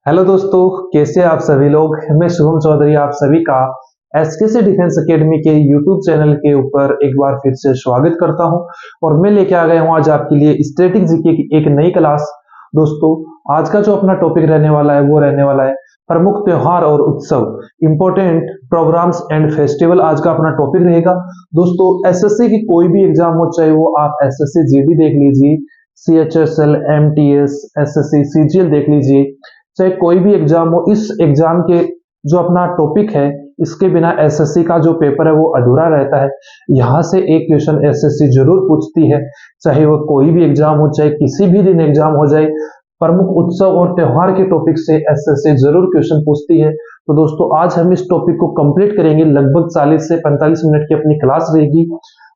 Hello दोस्तों, कैसे आप सभी लोग। मैं शुभम चौधरी आप सभी का एसकेसी डिफेंस एकेडमी के यूट्यूब चैनल के ऊपर एक बार फिर से स्वागत करता हूं। और मैं लेके आ गया हूं आज आपके लिए स्टैटिक जीके की एक नई क्लास। दोस्तों, आज का जो अपना टॉपिक रहने वाला है वो रहने वाला है प्रमुख त्योहार और उत्सव, इंपॉर्टेंट प्रोग्राम्स एंड फेस्टिवल। आज का अपना टॉपिक रहेगा। दोस्तों, एसएससी की कोई भी एग्जाम हो, चाहे वो आप एसएससी जीडी देख लीजिए, सीएचएसएल, एमटीएस, एसएससी सीजीएल देख लीजिए, चाहे कोई भी एग्जाम हो, इस एग्जाम के जो अपना टॉपिक है, इसके बिना एसएससी का जो पेपर है वो अधूरा रहता है। यहाँ से एक क्वेश्चन एसएससी जरूर पूछती है, चाहे वो कोई भी एग्जाम हो, चाहे किसी भी दिन एग्जाम हो जाए। प्रमुख उत्सव और त्योहार के टॉपिक से एसएससी जरूर क्वेश्चन पूछती है। तो दोस्तों, आज हम इस टॉपिक को कंप्लीट करेंगे। लगभग 40 से 45 मिनट की अपनी क्लास रहेगी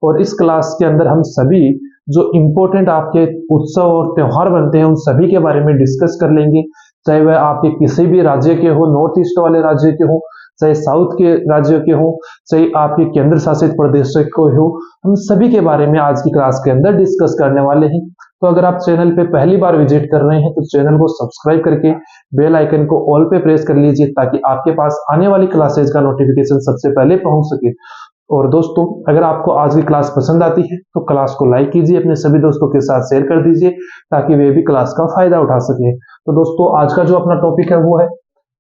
और इस क्लास के अंदर हम सभी जो इंपॉर्टेंट आपके उत्सव और त्योहार बनते हैं उन सभी के बारे में डिस्कस कर लेंगे। चाहे वह आपके किसी भी राज्य के हो, नॉर्थ ईस्ट वाले राज्य के हो, चाहे साउथ के राज्यों के हो, चाहे आपके केंद्र शासित प्रदेशों के हो, हम सभी के बारे में आज की क्लास के अंदर डिस्कस करने वाले हैं। तो अगर आप चैनल पे पहली बार विजिट कर रहे हैं तो चैनल को सब्सक्राइब करके बेल आइकन को ऑल पे प्रेस कर लीजिए, ताकि आपके पास आने वाली क्लासेज का नोटिफिकेशन सबसे पहले पहुंच सके। और दोस्तों, अगर आपको आज की क्लास पसंद आती है तो क्लास को लाइक कीजिए, अपने सभी दोस्तों के साथ शेयर कर दीजिए, ताकि वे भी क्लास का फायदा उठा सके। तो दोस्तों, आज का जो अपना टॉपिक है वो है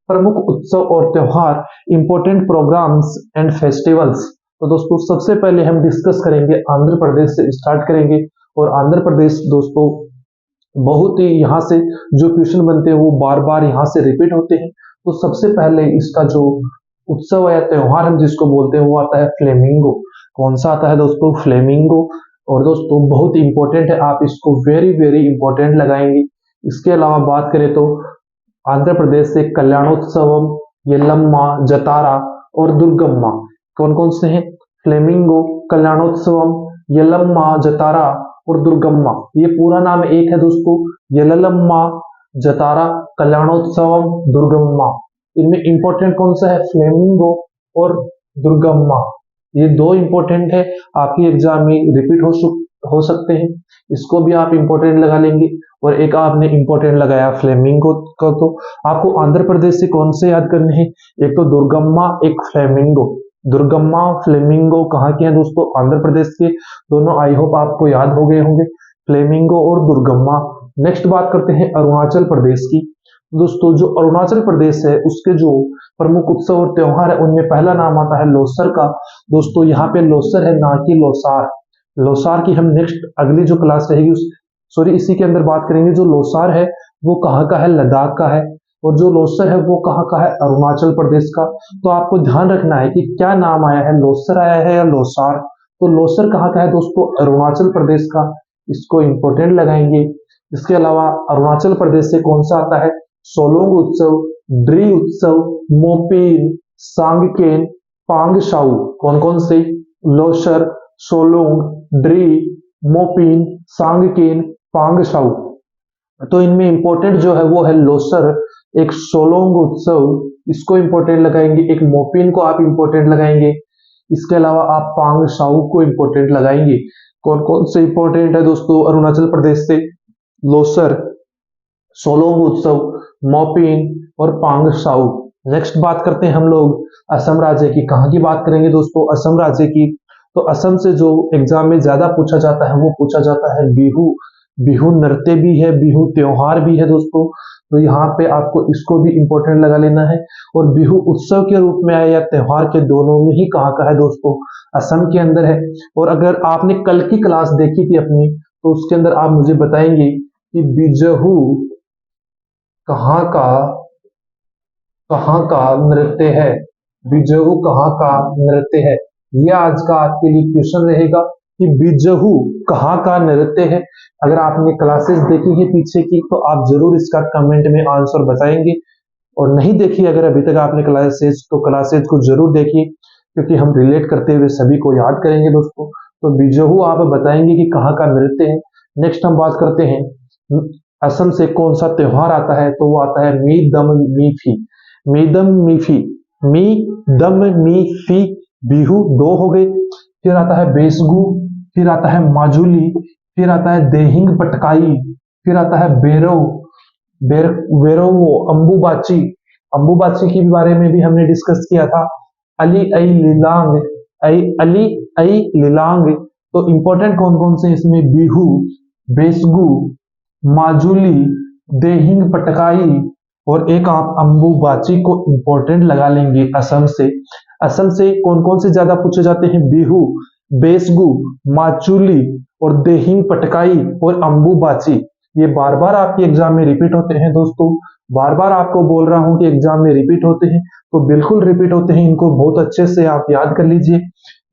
प्रमुख उत्सव और त्योहार, इंपॉर्टेंट प्रोग्राम्स एंड फेस्टिवल्स। तो दोस्तों, सबसे पहले हम डिस्कस करेंगे आंध्र प्रदेश से स्टार्ट करेंगे। और आंध्र प्रदेश दोस्तों, बहुत ही यहाँ से जो क्वेश्चन बनते हैं वो बार बार यहाँ से रिपीट होते हैं। तो सबसे पहले इसका जो उत्सव या त्योहार हम जिसको बोलते हैं वो आता है फ्लेमिंगो। कौन सा आता है दोस्तों? फ्लेमिंगो। और दोस्तों, बहुत इंपॉर्टेंट है, आप इसको वेरी वेरी इंपॉर्टेंट लगाएंगे। इसके अलावा बात करें तो आंध्र प्रदेश से कल्याणोत्सवम, येलम्मा, जतारा और दुर्गम्मा। कौन कौन से हैं? फ्लेमिंगो, कल्याणोत्सवम, येलम्मा, जतारा और दुर्गम्मा। ये पूरा नाम एक है दोस्तों, येलम्मा, जतारा, कल्याणोत्सवम, दुर्गम्मा। इनमें इंपॉर्टेंट कौन सा है? फ्लेमिंगो और दुर्गम्मा। ये दो इंपॉर्टेंट है, आपकी एग्जाम में रिपीट हो सकते हैं। इसको भी आप इंपॉर्टेंट लगा लेंगे। और एक आपने इंपॉर्टेंट लगाया फ्लेमिंगो का, तो आपको आंध्र प्रदेश से कौन से याद करने हैं? एक तो दुर्गम्मा, एक फ्लेमिंगो। दुर्गम्मा, फ्लेमिंगो कहाँ के हैं दोस्तों? आंध्र प्रदेश के। दोनों आई होप आपको याद हो गए होंगे, फ्लेमिंगो और दुर्गम्मा। नेक्स्ट बात करते हैं अरुणाचल प्रदेश की। दोस्तों, जो अरुणाचल प्रदेश है उसके जो प्रमुख उत्सव और त्योहार है उनमें पहला नाम आता है लोसर का। दोस्तों, यहाँ पे लोसर है, ना कि लोसार। लोसार की हम नेक्स्ट अगली जो क्लास रहेगी इसी के अंदर बात करेंगे। जो लोसार है वो कहाँ का है? लद्दाख का है। और जो लोसर है वो कहाँ का है? अरुणाचल प्रदेश का। तो आपको ध्यान रखना है कि क्या नाम आया है, लोसर आया है या लोसार। तो लोसर कहाँ का है दोस्तों? अरुणाचल प्रदेश का। इसको इंपॉर्टेंट लगाएंगे। इसके अलावा अरुणाचल प्रदेश से कौन सा आता है? सोलोंग उत्सव, ड्री उत्सव, मोपीन, सांगकेन, पांगशाऊ। कौन कौन से? लोसर, सोलोंग, ड्री, मोपीन, सांगकेन, पांगशाऊ। तो इनमें इंपॉर्टेंट जो है वो है लोसर, एक सोलोंग उत्सव, इसको इंपॉर्टेंट लगाएंगे। एक मोपीन को आप इंपॉर्टेंट लगाएंगे। इसके अलावा आप पांगशाऊ को इंपॉर्टेंट लगाएंगे। कौन कौन से इंपॉर्टेंट है दोस्तों अरुणाचल प्रदेश से? लोसर, सोलोंग उत्सव, मोपीन और पांगशाऊ। नेक्स्ट बात करते हैं हम लोग असम राज्य की। कहाँ की बात करेंगे दोस्तों? असम राज्य की। तो असम से जो एग्जाम में ज्यादा पूछा जाता है वो पूछा जाता है बिहू। बिहू नृत्य भी है, बिहू त्योहार भी है दोस्तों। तो यहाँ पे आपको इसको भी इंपॉर्टेंट लगा लेना है। और बिहू उत्सव के रूप में है या त्योहार के, दोनों में ही कहाँ का है दोस्तों? असम के अंदर है। और अगर आपने कल की क्लास देखी थी अपनी, तो उसके अंदर आप मुझे बताएंगे कि बिजहू कहाँ का नृत्य है। बिजहू कहाँ का नृत्य है? ये आज का आपके लिए क्वेश्चन रहेगा कि बिजहू कहाँ का नृत्य है। अगर आपने क्लासेस देखी है पीछे की तो आप जरूर इसका कमेंट में आंसर बताएंगे। और नहीं देखी अगर अभी तक आपने क्लासेस, तो क्लासेस को जरूर देखिए, क्योंकि हम रिलेट करते हुए सभी को याद करेंगे दोस्तों। तो बिजहू आप बताएंगे कि कहाँ का नृत्य है। नेक्स्ट हम बात करते हैं असम से कौन सा त्योहार आता है, तो वो आता है मी दम मीफी। मीदम मीफी, मी दम मीफी, बिहू दो हो गए। फिर आता है बेसगू, फिर आता है माजुली, फिर आता है देहिंग पटकाई, फिर आता है बेरो, वेरोवो, अंबुबाची, अंबुबाची के बारे में भी हमने डिस्कस किया था। अली आई लिलांग, अली आई लिलांग। तो इंपॉर्टेंट कौन कौन से इसमें, बिहू, बेसगु, माजुली, देहिंग पटकाई, और एक आप अंबुबाची को इंपॉर्टेंट लगा लेंगे असम से। असम से कौन कौन से ज्यादा पूछे जाते हैं, बिहू, बेसगु, माचुली और देहिंग पटकाई और अंबुबाची। ये बार बार आपके एग्जाम में रिपीट होते हैं दोस्तों, बार बार आपको बोल रहा हूं कि एग्जाम में रिपीट होते हैं, तो बिल्कुल रिपीट होते हैं, इनको बहुत अच्छे से आप याद कर लीजिए।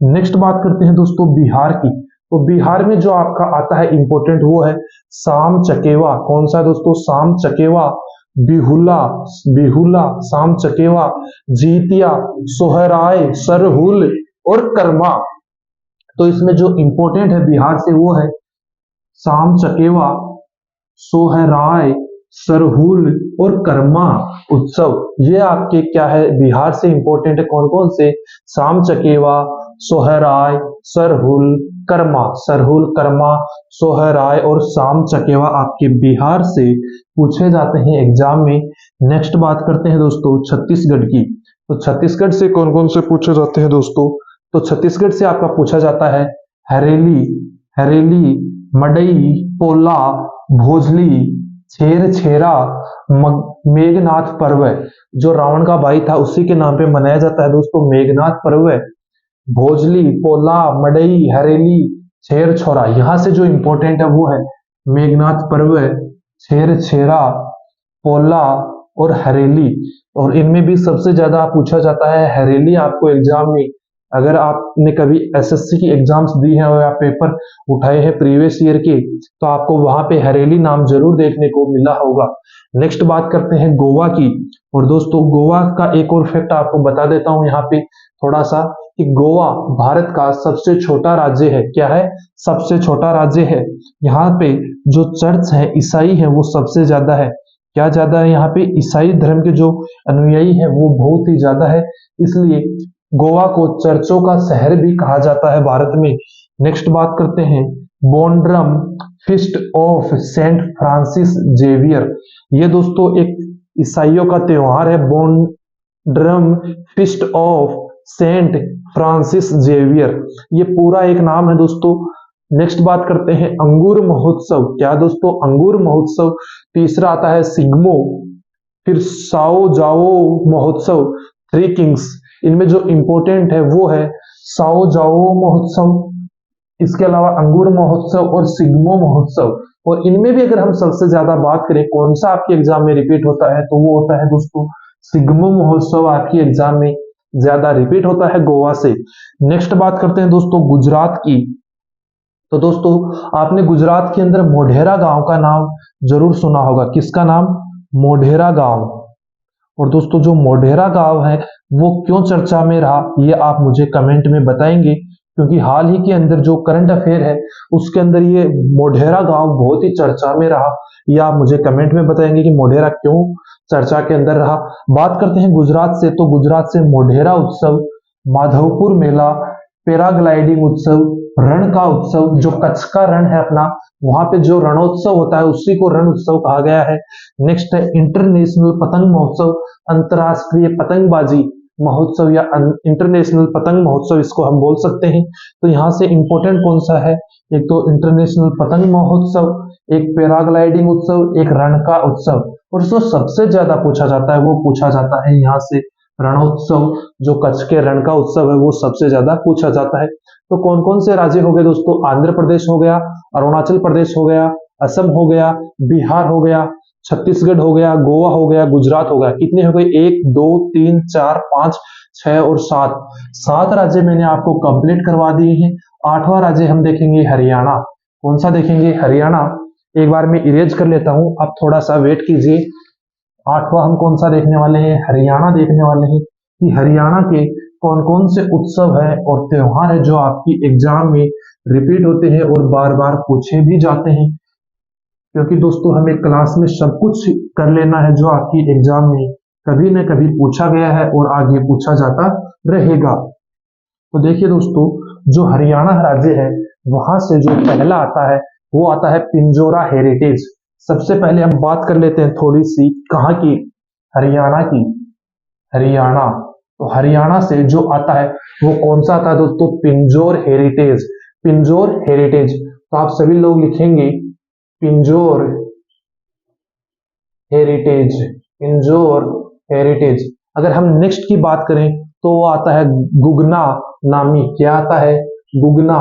नेक्स्ट बात करते हैं दोस्तों बिहार की। तो बिहार में जो आपका आता है इंपॉर्टेंट वो है साम चकेवा। कौन सा दोस्तों, साम चकेवा, बिहुला, बिहुला, साम चकेवा, जीतिया, सोहराय, सरहुल और कर्मा। तो इसमें जो इंपॉर्टेंट है बिहार से वो है साम चकेवा, सोहराय, सरहुल और कर्मा उत्सव। ये आपके क्या है, बिहार से इंपॉर्टेंट है। कौन कौन से, साम चकेवा, सोहराय, सरहुल, कर्मा। सरहुल, कर्मा, सोहराय और साम चकेवा आपके बिहार से पूछे जाते हैं एग्जाम में। नेक्स्ट बात करते हैं दोस्तों छत्तीसगढ़ की। तो छत्तीसगढ़ से कौन कौन से पूछे जाते हैं दोस्तों, तो छत्तीसगढ़ से आपका पूछा जाता है हरेली, हरेली, मडई, पोला, भोजली, छेर छेरा, मेघनाथ पर्व। जो रावण का भाई था उसी के नाम पे मनाया जाता है दोस्तों मेघनाथ पर्व। भोजली, पोला, मडई, हरेली, छेर छोरा, यहां से जो इंपॉर्टेंट है वो है मेघनाथ पर्व, छेर छेरा, पोला और हरेली। और इनमें भी सबसे ज्यादा पूछा जाता है हरेली आपको एग्जाम में। अगर आपने कभी एसएससी की एग्जाम्स दी हैं और आप पेपर उठाए हैं प्रीवियस ईयर के, तो आपको वहां पे हरेली नाम जरूर देखने को मिला होगा। नेक्स्ट बात करते हैं गोवा की। और दोस्तों गोवा का एक और फैक्ट आपको बता देता हूं यहाँ पे थोड़ा सा, कि गोवा भारत का सबसे छोटा राज्य है। क्या है, सबसे छोटा राज्य है। यहाँ पे जो चर्च है, ईसाई है, वो सबसे ज्यादा है। क्या ज्यादा है, यहाँ पे ईसाई धर्म के जो अनुयायी है वो बहुत ही ज्यादा है, इसलिए गोवा को चर्चों का शहर भी कहा जाता है भारत में। नेक्स्ट बात करते हैं Bonderam feast of saint Francis Xavier. ये दोस्तों एक ईसाइयों का त्योहार है, Bonderam feast of saint Francis Xavier, ये पूरा एक नाम है दोस्तों। नेक्स्ट बात करते हैं अंगूर महोत्सव। क्या दोस्तों, अंगूर महोत्सव। तीसरा आता है सिग्मो, फिर साओ जाओ महोत्सव, थ्री किंग्स। इनमें जो इंपॉर्टेंट है वो है साओ जाओ महोत्सव, इसके अलावा अंगूर महोत्सव और सिग्मो महोत्सव। और इनमें भी अगर हम सबसे ज्यादा बात करें कौन सा आपके एग्जाम में रिपीट होता है, तो वो होता है दोस्तों सिग्मो महोत्सव आपकी एग्जाम में ज्यादा रिपीट होता है गोवा से। नेक्स्ट बात करते हैं दोस्तों गुजरात की। तो दोस्तों आपने गुजरात के अंदर मोढेरा गांव का नाम जरूर सुना होगा। किसका नाम, मोढेरा गांव। और दोस्तों जो मोढेरा गांव है वो क्यों चर्चा में रहा, ये आप मुझे कमेंट में बताएंगे, क्योंकि हाल ही के अंदर जो करंट अफेयर है उसके अंदर ये मोढेरा गांव बहुत ही चर्चा में रहा। ये आप मुझे कमेंट में बताएंगे कि मोढेरा क्यों चर्चा के अंदर रहा। बात करते हैं गुजरात से। तो गुजरात से मोढेरा उत्सव, माधवपुर मेला, पैराग्लाइडिंग उत्सव, रण का उत्सव, जो कच्छ का रण है अपना, वहां पे जो रणोत्सव होता है उसी को रण उत्सव कहा गया है। नेक्स्ट है इंटरनेशनल पतंग महोत्सव, अंतरराष्ट्रीय पतंगबाजी महोत्सव या इंटरनेशनल पतंग महोत्सव इसको हम बोल सकते हैं। तो यहाँ से इंपॉर्टेंट कौन सा है, एक तो इंटरनेशनल पतंग महोत्सव, एक पैराग्लाइडिंग उत्सव, एक रण का उत्सव। और जो सबसे ज्यादा पूछा जाता है वो पूछा जाता है यहाँ से रणोत्सव, जो कच्छ के रण का उत्सव है वो सबसे ज्यादा पूछा जाता है। तो कौन कौन से राज्य हो गए दोस्तों, आंध्र प्रदेश हो गया, अरुणाचल प्रदेश हो गया, असम हो गया, बिहार हो गया, छत्तीसगढ़ हो गया, गोवा हो गया, गुजरात हो गया। कितने हो गए, 1 2 3 4 5 6 और 7, 7 राज्य मैंने आपको कंप्लीट करवा दिए हैं। 8वां राज्य हम देखेंगे हरियाणा। कौन सा देखेंगे, हरियाणा। एक बार मैं इरेज कर लेता हूं, आप थोड़ा सा वेट कीजिए। 8वां हम कौन सा देखने वाले हैं, हरियाणा देखने वाले हैं, कि हरियाणा के कौन कौन से उत्सव है और त्योहार है जो आपकी एग्जाम में रिपीट होते हैं और बार बार पूछे भी जाते हैं। क्योंकि दोस्तों हमें क्लास में सब कुछ कर लेना है जो आपकी एग्जाम में कभी न कभी पूछा गया है और आगे पूछा जाता रहेगा। तो देखिए दोस्तों, जो हरियाणा राज्य है वहां से जो पहला आता है वो आता है पिंजोरा हेरिटेज सबसे पहले हम बात कर लेते हैं थोड़ी सी कहाँ की, हरियाणा की। हरियाणा, तो हरियाणा से जो आता है वो कौन सा आता है दोस्तों, पिंजौर हेरिटेज। पिंजौर हेरिटेज, तो आप सभी लोग लिखेंगे पिंजौर हेरिटेज, पिंजौर हेरिटेज। अगर हम नेक्स्ट की बात करें तो वो आता है गुगना नामी। क्या आता है, गुगना,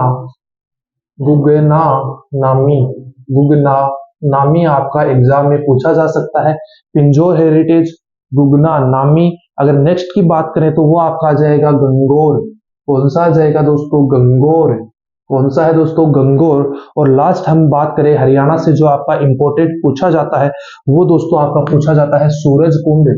गुगना नामी, गुगना नामी आपका एग्जाम में पूछा जा सकता है। पिंजौर हेरिटेज, गुगना नामी। अगर नेक्स्ट की बात करें तो वो आपका आ जाएगा गंगोर। कौन सा आ जाएगा दोस्तों, गंगोर। कौन सा है दोस्तों, गंगोर। और लास्ट हम बात करें हरियाणा से जो आपका इंपोर्टेंट पूछा जाता है वो दोस्तों आपका पूछा जाता है सूरज कुंड।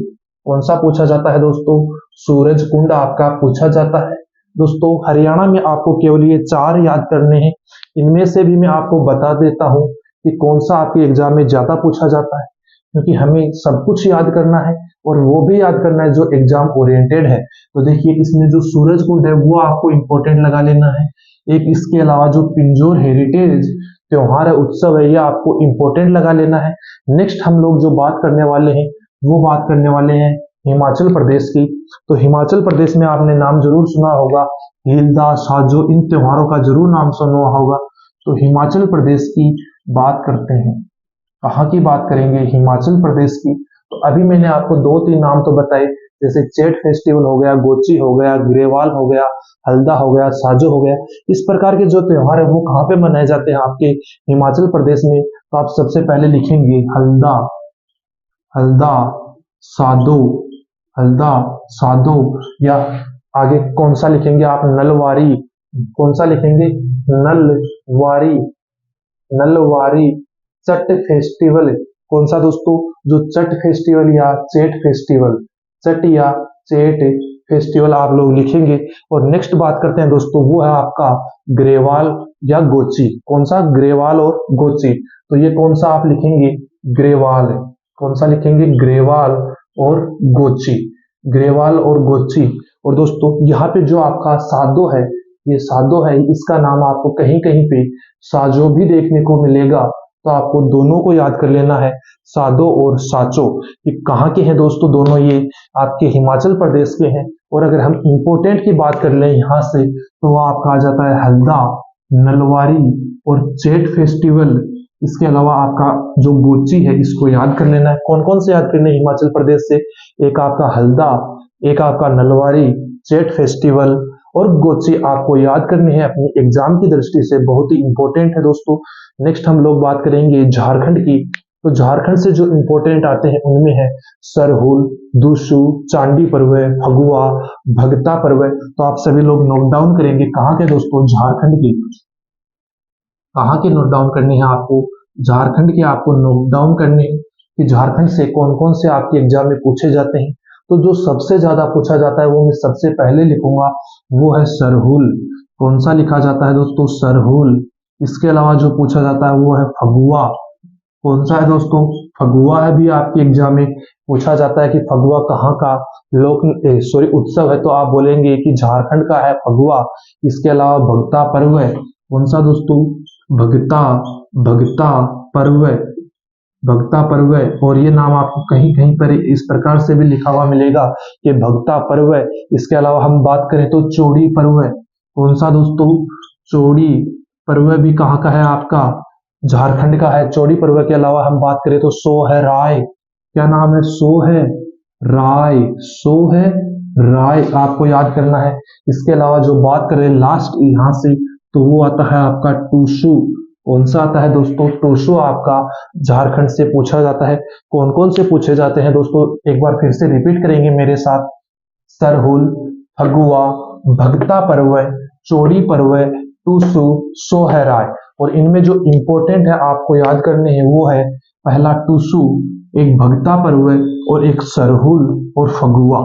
कौन सा पूछा जाता है दोस्तों, सूरज कुंड आपका पूछा जाता है। दोस्तों हरियाणा में आपको केवल ये 4 याद करने हैं। इनमें से भी मैं आपको बता देता हूं कि कौन सा आपके एग्जाम में ज्यादा पूछा जाता है, क्योंकि हमें सब कुछ याद करना है और वो भी याद करना है जो एग्जाम ओरिएंटेड है। तो देखिए इसमें जो सूरज कुंड है वो आपको इंपॉर्टेंट लगा लेना है। एक इसके अलावा जो पिंजौर हेरिटेज त्योहार है, उत्सव है, ये आपको इंपॉर्टेंट लगा लेना है। नेक्स्ट हम लोग जो बात करने वाले हैं वो बात करने वाले हैं हिमाचल प्रदेश की। तो हिमाचल प्रदेश में आपने नाम जरूर सुना होगा, हिल्दा, साजो, इन त्योहारों का जरूर नाम सुना होगा। तो हिमाचल प्रदेश की बात करते हैं, कहाँ की बात करेंगे, हिमाचल प्रदेश की। तो अभी मैंने आपको 2-3 नाम तो बताए, जैसे चेट फेस्टिवल हो गया, गोची हो गया, ग्रेवाल हो गया, हल्दा हो गया, साजो हो गया। इस प्रकार के जो त्योहार है वो कहाँ पे मनाए जाते हैं आपके हिमाचल प्रदेश में। तो आप सबसे पहले लिखेंगे हल्दा, हल्दा, साधो, हल्दा, साधो। या आगे कौन सा लिखेंगे आप, नलवारी। कौन सा लिखेंगे, नलवारी, नलवारी। चट फेस्टिवल, कौन सा दोस्तों, जो चट फेस्टिवल या चेट फेस्टिवल, चट या चेट फेस्टिवल आप लोग लिखेंगे। और नेक्स्ट बात करते हैं दोस्तों, वो है आपका ग्रेवाल या गोची। कौन सा, ग्रेवाल और गोची। तो ये कौन सा आप लिखेंगे, ग्रेवाल। कौन सा लिखेंगे, ग्रेवाल और गोची, ग्रेवाल और गोची। और दोस्तों यहाँ पे जो आपका साधो है, ये साधो है, इसका नाम आपको कहीं कहीं पे साजो भी देखने को मिलेगा। तो आपको दोनों को याद कर लेना है, साधो और साचो। ये कहाँ के हैं दोस्तों, दोनों ये आपके हिमाचल प्रदेश के हैं। और अगर हम इंपोर्टेंट की बात कर लें यहाँ से तो वो आपका आ जाता है हल्दा, नलवारी और चेट फेस्टिवल। इसके अलावा आपका जो गोची है इसको याद कर लेना है। कौन कौन से याद करने हैं हिमाचल प्रदेश से, एक आपका हल्दा, एक आपका नलवारी, चेट फेस्टिवल और गोची आपको याद करनी है अपनी एग्जाम की दृष्टि से, बहुत ही इंपॉर्टेंट है दोस्तों। नेक्स्ट हम लोग बात करेंगे झारखंड की। तो झारखंड से जो इंपॉर्टेंट आते हैं उनमें है सरहुल, दुसु, चांडी पर्व, फगुआ, भगता पर्व। तो आप सभी लोग नोट डाउन करेंगे कहाँ के दोस्तों, झारखंड की। कहाँ के नोट डाउन करनी है आपको, झारखंड के आपको नोट डाउन करने हैं कि झारखंड से कौन कौन से आपके एग्जाम में पूछे जाते हैं। तो जो सबसे ज्यादा पूछा जाता है वो मैं सबसे पहले लिखूंगा, वो है सरहुल। कौन सा लिखा जाता है दोस्तों, सरहुल। इसके अलावा जो पूछा जाता है वो है फगुआ। कौन सा है दोस्तों, फगुआ है, भी आपके एग्जाम में पूछा जाता है कि फगुआ कहाँ का लोक सॉरी उत्सव है, तो आप बोलेंगे कि झारखंड का है फगुआ। इसके अलावा भगता पर्व है, कौन सा दोस्तों, भगता, भगता पर्व, भगता पर्व। और ये नाम आपको कहीं कहीं पर इस प्रकार से भी लिखा हुआ मिलेगा कि भगता पर्व। इसके अलावा हम बात करें तो चौड़ी पर्व, कौन सा दोस्तों, चौड़ी पर्व भी कहाँ का है आपका, झारखंड का है। चौड़ी पर्व के अलावा हम बात करें तो सो है राय। क्या नाम है, सो है राय, सो है राय आपको याद करना है। इसके अलावा जो बात करें लास्ट यहाँ से तो वो आता है आपका टूसू। कौन सा आता है दोस्तों, टूसू आपका झारखंड से पूछा जाता है। कौन कौन से पूछे जाते हैं दोस्तों, एक बार फिर से रिपीट करेंगे मेरे साथ, सरहुल, फगुआ, भगता पर्व, चौड़ी पर्व, टूसू, सोहराय। और इनमें जो इंपॉर्टेंट है आपको याद करने हैं वो है पहला टूसू, एक भगता पर्व और एक सरहुल और फगुआ।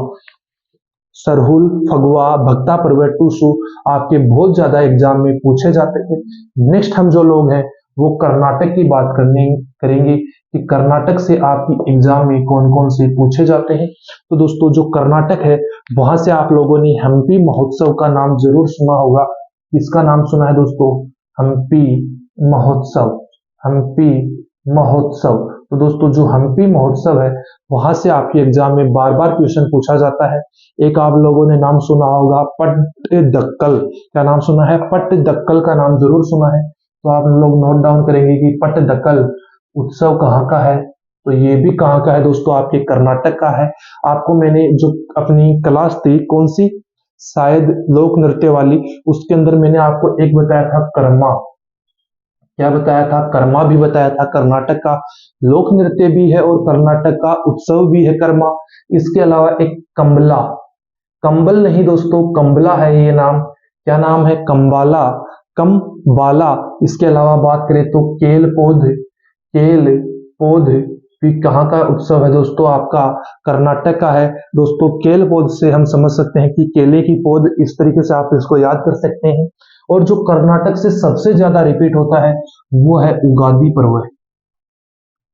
सरहुल, फगुआ, भगता पर्व, टूसू आपके बहुत ज्यादा एग्जाम में पूछे जाते हैं। नेक्स्ट हम जो लोग हैं वो कर्नाटक की बात करेंगे कि कर्नाटक से आपकी एग्जाम में कौन कौन से पूछे जाते हैं। तो दोस्तों जो कर्नाटक है वहां से आप लोगों ने हम्पी महोत्सव का नाम जरूर सुना होगा। इसका नाम सुना है दोस्तों, हम्पी महोत्सव, हम्पी महोत्सव। तो दोस्तों जो हम्पी महोत्सव है वहां से आपके एग्जाम में बार बार क्वेश्चन पूछा जाता है। एक आप लोगों ने नाम सुना होगा पट्टदकल। क्या नाम सुना है? पट्टदकल का नाम जरूर सुना है। तो आप लोग नोट डाउन करेंगे कि पट्टदकल उत्सव कहाँ का है। तो ये भी कहाँ का है दोस्तों? आपके कर्नाटक का है। आपको मैंने जो अपनी क्लास थी कौन सी, शायद लोक नृत्य वाली, उसके अंदर मैंने आपको एक बताया था कर्मा। क्या बताया था? कर्मा भी बताया था। कर्नाटक का लोक नृत्य भी है और कर्नाटक का उत्सव भी है कर्मा। इसके अलावा एक कंबला, कंबल नहीं दोस्तों, कंबला है ये नाम। क्या नाम है? कंबाला, कम्बाला। इसके अलावा बात करें तो केल पौध भी कहाँ का उत्सव है दोस्तों? आपका कर्नाटक का है। दोस्तों केल पौध से हम समझ सकते हैं कि केले की पौध, इस तरीके से आप इसको याद कर सकते हैं। और जो कर्नाटक से सबसे ज्यादा रिपीट होता है वो है उगादी पर्व।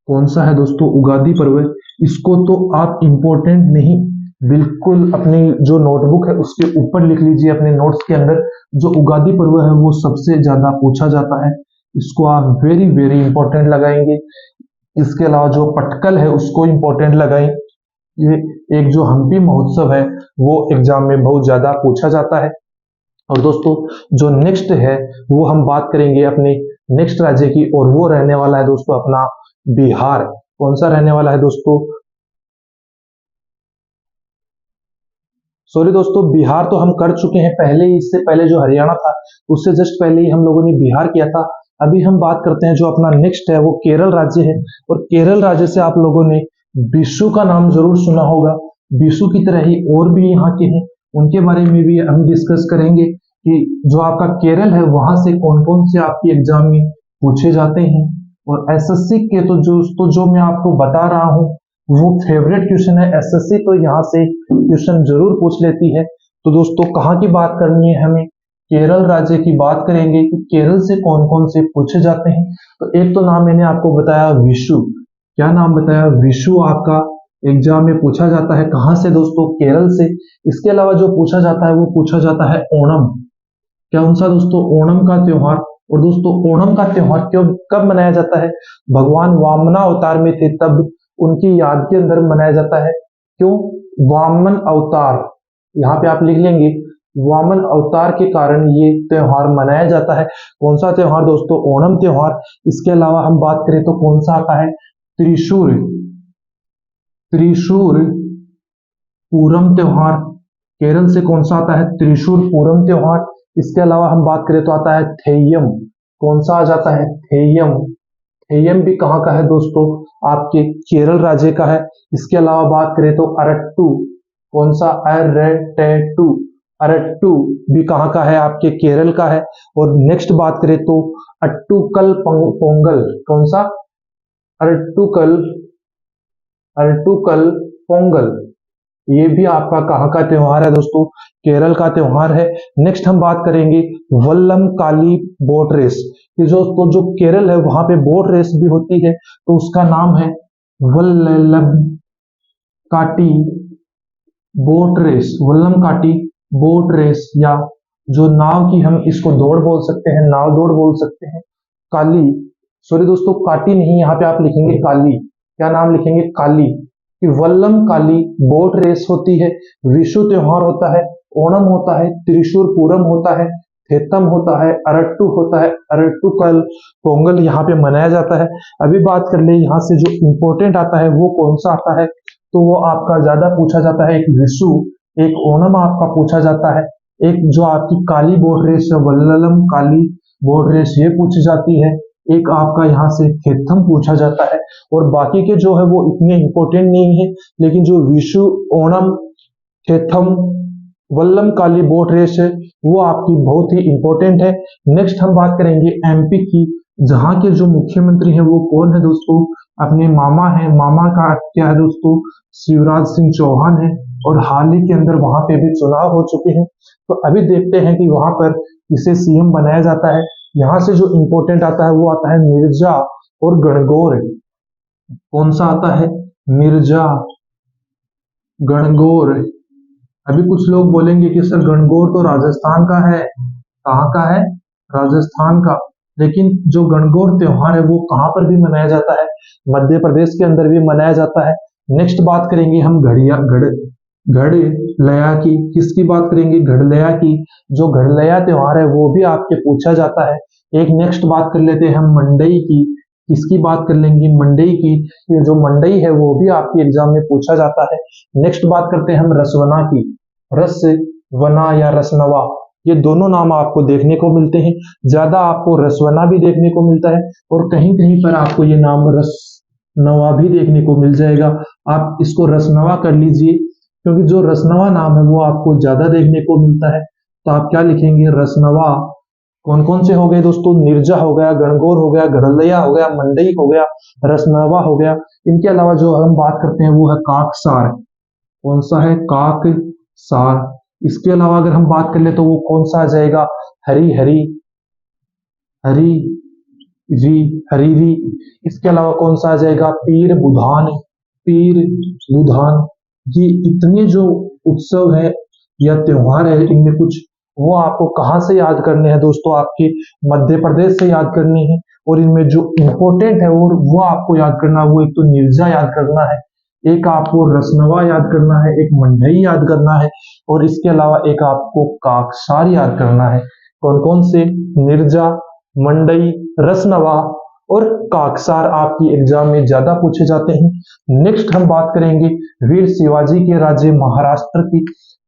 कौन सा है दोस्तों? उगादी पर्व। इसको तो आप इंपॉर्टेंट नहीं, बिल्कुल अपनी जो नोटबुक है उसके ऊपर लिख लीजिए, अपने नोट्स के अंदर। जो उगादी पर्व है वो सबसे ज्यादा पूछा जाता है, इसको आप वेरी वेरी इंपॉर्टेंट लगाएंगे। इसके अलावा जो पटकल है उसको इंपॉर्टेंट लगाएं। ये एक जो हम्पी महोत्सव है वो एग्जाम में बहुत ज्यादा पूछा जाता है। और दोस्तों जो नेक्स्ट है वो हम बात करेंगे अपने नेक्स्ट राज्य की, और वो रहने वाला है दोस्तों अपना बिहार। कौन सा रहने वाला है दोस्तों? सॉरी दोस्तों, बिहार तो हम कर चुके हैं पहले ही। इससे पहले जो हरियाणा था उससे जस्ट पहले ही हम लोगों ने बिहार किया था। अभी हम बात करते हैं जो अपना नेक्स्ट है वो केरल राज्य है। और केरल राज्य से आप लोगों ने विशु का नाम जरूर सुना होगा। विशु की तरह ही और भी यहाँ के हैं, उनके बारे में भी हम डिस्कस करेंगे कि जो आपका केरल है वहां से कौन कौन से आपके एग्जाम में पूछे जाते हैं। और एसएससी के तो जो मैं आपको बता रहा हूँ वो फेवरेट क्वेश्चन है। एसएससी तो यहाँ से क्वेश्चन जरूर पूछ लेती है। तो दोस्तों कहाँ की बात करनी है हमें? केरल राज्य की बात करेंगे कि केरल से कौन कौन से पूछे जाते हैं। तो एक तो नाम मैंने आपको बताया विशु। क्या नाम बताया? विशु आपका एग्जाम में पूछा जाता है। कहाँ से दोस्तों? केरल से। इसके अलावा जो पूछा जाता है वो पूछा जाता है ओणम। कौन सा दोस्तों? ओणम का त्योहार। और दोस्तों ओणम का त्योहार क्यों कब मनाया जाता है? भगवान वामना अवतार में थे तब उनकी याद के अंदर मनाया जाता है। क्यों? वामन अवतार, यहाँ पे आप लिख लेंगे, वामन अवतार के कारण ये त्योहार मनाया जाता है। कौन सा त्योहार दोस्तों? ओणम त्योहार। इसके अलावा हम बात करें तो कौन सा आता है? त्रिशूल, त्रिशूल पूरम त्योहार। केरल से कौन सा आता है? त्रिशूल पूरम त्योहार। इसके अलावा हम बात करें तो आता है थेयम। कौन सा आ जाता है? थेयम। थेयम भी कहाँ का है दोस्तों? आपके केरल राज्य का है। इसके अलावा बात करें तो अरट्टू। कौन सा? अरट्टू। अरट्टू भी कहाँ का है? आपके केरल का है। और नेक्स्ट बात करें तो अट्टूकल पोंगल। कौन सा? अरट्टूकल, अरट्टूकल पोंगल। ये भी आपका कहाँ का त्योहार है दोस्तों? केरल का त्योहार है। नेक्स्ट हम बात करेंगे वल्लम काली बोट रेस। कि जो केरल है वहां पे बोट रेस भी होती है, तो उसका नाम है वल्लम काटी बोट रेस। वल्लम काटी बोट रेस, या जो नाव की हम इसको दौड़ बोल सकते हैं, नाव दौड़ बोल सकते हैं। काली, सॉरी दोस्तों, काटी नहीं, यहाँ पे आप लिखेंगे काली। क्या नाम लिखेंगे? काली। कि वल्लम काली बोट रेस होती है। विशु त्योहार होता है, ओणम होता है, त्रिशूर पूरम होता है, थेतम होता है, अरट्टू होता है, अरट्टू कल पोंगल यहाँ पे मनाया जाता है। अभी बात कर ले यहाँ से जो इंपॉर्टेंट आता है वो कौन सा आता है? तो वो आपका ज्यादा पूछा जाता है, एक विशु, एक ओणम आपका पूछा जाता है, एक जो आपकी काली बोट रेस है वल्लम काली बोट रेस ये पूछी जाती है, एक आपका यहाँ से थेथम पूछा जाता है। और बाकी के जो है वो इतने इंपॉर्टेंट नहीं है, लेकिन जो विशु, ओणम, थेथम, वल्लम काली बोट रेस है वो आपकी बहुत ही इंपॉर्टेंट है। नेक्स्ट हम बात करेंगे एमपी की, जहाँ के जो मुख्यमंत्री हैं वो कौन है दोस्तों? अपने मामा है। मामा का क्या है दोस्तों? शिवराज सिंह चौहान है। और हाल ही के अंदर वहां पे भी चुनाव हो चुके हैं। तो अभी देखते हैं कि वहां पर इसे सीएम बनाया जाता है। यहाँ से जो इंपॉर्टेंट आता है वो आता है मिर्जा और गणगौर। कौन सा आता है? मिर्जा, गणगौर। अभी कुछ लोग बोलेंगे कि सर गणगौर तो राजस्थान का है। कहाँ का है? राजस्थान का। लेकिन जो गणगौर त्योहार है वो कहाँ पर भी मनाया जाता है, मध्य प्रदेश के अंदर भी मनाया जाता है। नेक्स्ट बात करेंगे हम घड़लया की। किसकी बात करेंगे? घड़लया की। जो घड़लया त्योहार है वो भी आपके पूछा जाता है। एक नेक्स्ट बात कर लेते हैं हम मंडई की। किसकी बात कर लेंगे? मंडई की। ये जो मंडई है वो भी आपके एग्जाम में पूछा जाता है। नेक्स्ट बात करते हैं हम रसवना की। रसवना या रसनवा, ये दोनों नाम आपको देखने को मिलते हैं। ज्यादा आपको रसवना भी देखने को मिलता है और कहीं कहीं पर आपको ये नाम रसनवा भी देखने को मिल जाएगा। आप इसको रसनवा कर लीजिए, क्योंकि जो रसनवा नाम है वो आपको ज्यादा देखने को मिलता है। तो आप क्या लिखेंगे? रसनवा। कौन कौन से हो गए दोस्तों? निर्जा हो गया, गणगौर हो गया, घड़लैया हो गया, मंडई हो गया, रसनवा हो गया। इनके अलावा जो हम बात करते हैं वो है काकसार। कौन सा है? काकसार। इसके अलावा अगर हम बात कर ले तो वो कौन सा आ जाएगा? हरी हरी हरी री हरीरी। इसके अलावा कौन सा आ जाएगा? पीर बुधान। पीर बुधान। ये इतने जो उत्सव है या त्योहार है, इनमें कुछ वो आपको कहाँ से याद करने हैं दोस्तों? आपके मध्य प्रदेश से याद करने हैं। और इनमें जो इम्पोर्टेंट है वो आपको याद करना, वो एक तो निर्जा याद करना है, एक आपको रसनवा याद करना है, एक मंडई याद करना है, और इसके अलावा एक आपको काकसार याद करना है। कौन कौन से? निर्जा, मंडई, रसनवा और काकसार आपकी एग्जाम में ज्यादा पूछे जाते हैं। नेक्स्ट हम बात करेंगे वीर शिवाजी के राज्य महाराष्ट्र की।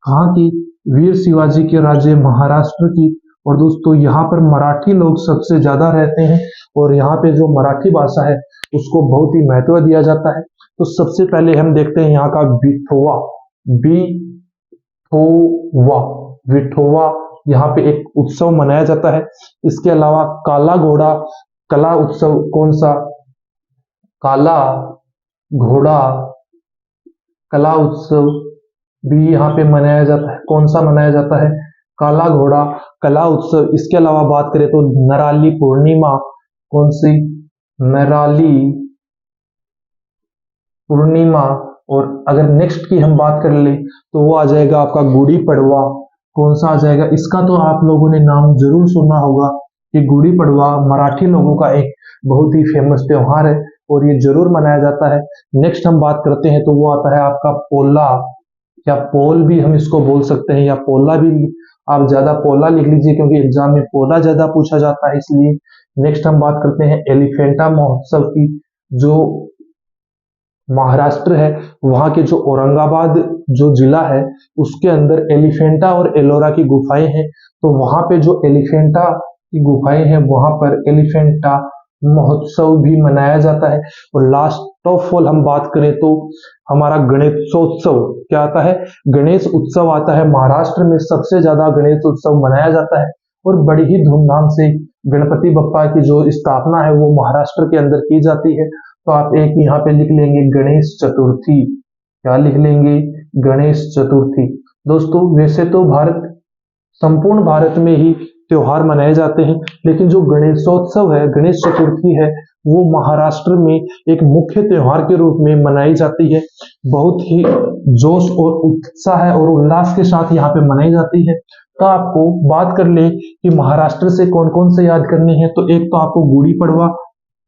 कहाँ की? वीर शिवाजी के राज्य महाराष्ट्र की। और दोस्तों यहाँ पर मराठी लोग सबसे ज्यादा रहते हैं और यहाँ पे जो मराठी भाषा है उसको बहुत ही महत्व दिया जाता है। तो सबसे पहले हम देखते हैं यहाँ का विठोवा। विठोवा। विठोवा यहाँ पे एक उत्सव मनाया जाता है। इसके अलावा काला घोड़ा कला उत्सव। कौन सा? काला घोड़ा कला उत्सव भी यहाँ पे मनाया जाता है। कौन सा मनाया जाता है? काला घोड़ा कला उत्सव। इसके अलावा बात करें तो नराली पूर्णिमा। कौन सी? नराली पूर्णिमा। और अगर नेक्स्ट की हम बात कर ले तो वो आ जाएगा आपका गुड़ी पड़वा। कौन सा आ जाएगा? इसका तो आप लोगों ने नाम जरूर सुना होगा कि गुड़ी पड़वा मराठी लोगों का एक बहुत ही फेमस त्योहार है और ये जरूर मनाया जाता है। नेक्स्ट हम बात करते हैं तो वो आता है आपका पोला, या पोल भी हम इसको बोल सकते हैं, या पोला भी। आप ज्यादा पोला लिख लीजिए क्योंकि एग्जाम में पोला ज्यादा पूछा जाता है, इसलिए। नेक्स्ट हम बात करते हैं एलिफेंटा महोत्सव की। जो महाराष्ट्र है वहां के जो औरंगाबाद जो जिला है उसके अंदर एलिफेंटा और एलोरा की गुफाएं हैं। तो वहां पे जो एलिफेंटा की गुफाएं हैं वहां पर एलिफेंटा महोत्सव भी मनाया जाता है। और लास्ट ऑफ ऑल हम बात करें तो हमारा गणेशोत्सव क्या आता है? गणेश उत्सव आता है। महाराष्ट्र में सबसे ज्यादा गणेश उत्सव मनाया जाता है और बड़ी ही धूमधाम से गणपति बप्पा की जो स्थापना है वो महाराष्ट्र के अंदर की जाती है। तो आप एक यहाँ पे लिख लेंगे गणेश चतुर्थी। क्या लिख लेंगे? गणेश चतुर्थी। दोस्तों वैसे तो संपूर्ण भारत में ही त्योहार मनाए जाते हैं, लेकिन जो गणेशोत्सव है, गणेश चतुर्थी है, वो महाराष्ट्र में एक मुख्य त्योहार के रूप में मनाई जाती है। बहुत ही जोश और उत्साह और उल्लास के साथ यहाँ पे मनाई जाती है। तो आपको बात कर ले कि महाराष्ट्र से कौन कौन से याद करने हैं, तो एक तो आपको गुड़ी पड़वा,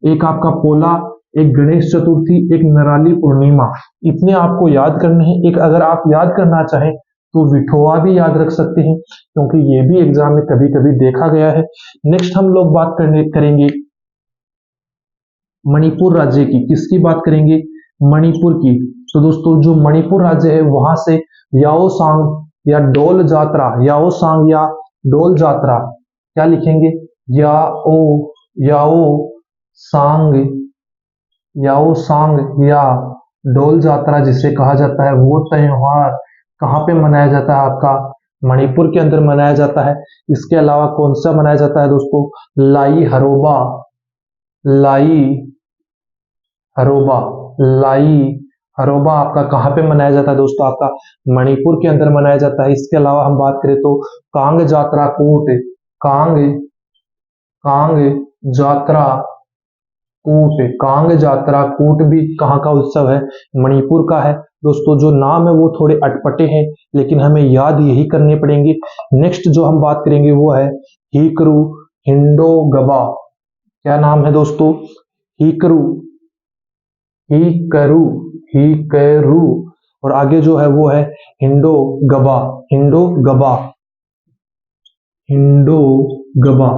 एक आपका पोला, एक गणेश चतुर्थी, एक नराली पूर्णिमा। इतने आपको याद करने हैं। एक अगर आप याद करना चाहें तो विठोवा भी याद रख सकते हैं क्योंकि ये भी एग्जाम में कभी कभी देखा गया है। नेक्स्ट हम लोग बात करेंगे मणिपुर राज्य की। किसकी बात करेंगे? मणिपुर की। तो दोस्तों जो मणिपुर राज्य है वहां से याओसांग या डोल जात्रा, याओसांग या डोल जात्रा, क्या लिखेंगे? याओ सांग, याओसांग या डोल जात्रा जिसे कहा जाता है, वो त्योहार कहाँ पे मनाया जाता है? आपका मणिपुर के अंदर मनाया जाता है। इसके अलावा कौन सा मनाया जाता है दोस्तों? लाई हरोबा। लाई हरोबा। लाई हरोबा आपका कहाँ पे मनाया जाता है दोस्तों? आपका मणिपुर के अंदर मनाया जाता है। इसके अलावा हम बात करें तो कांग जात्रा कूट, कांग कांग जात्रा कूट, कांग जात्रा कूट भी कहाँ का उत्सव है? मणिपुर का है। दोस्तों जो नाम है वो थोड़े अटपटे हैं लेकिन हमें याद यही करने पड़ेंगे। नेक्स्ट जो हम बात करेंगे वो है हीकरू हिंडो गबा। क्या नाम है दोस्तों? हीकरू, हीकरू, हीकरू। और आगे जो है वो है हिंडो गबा, हिंडो गबा, हिंडो गबा,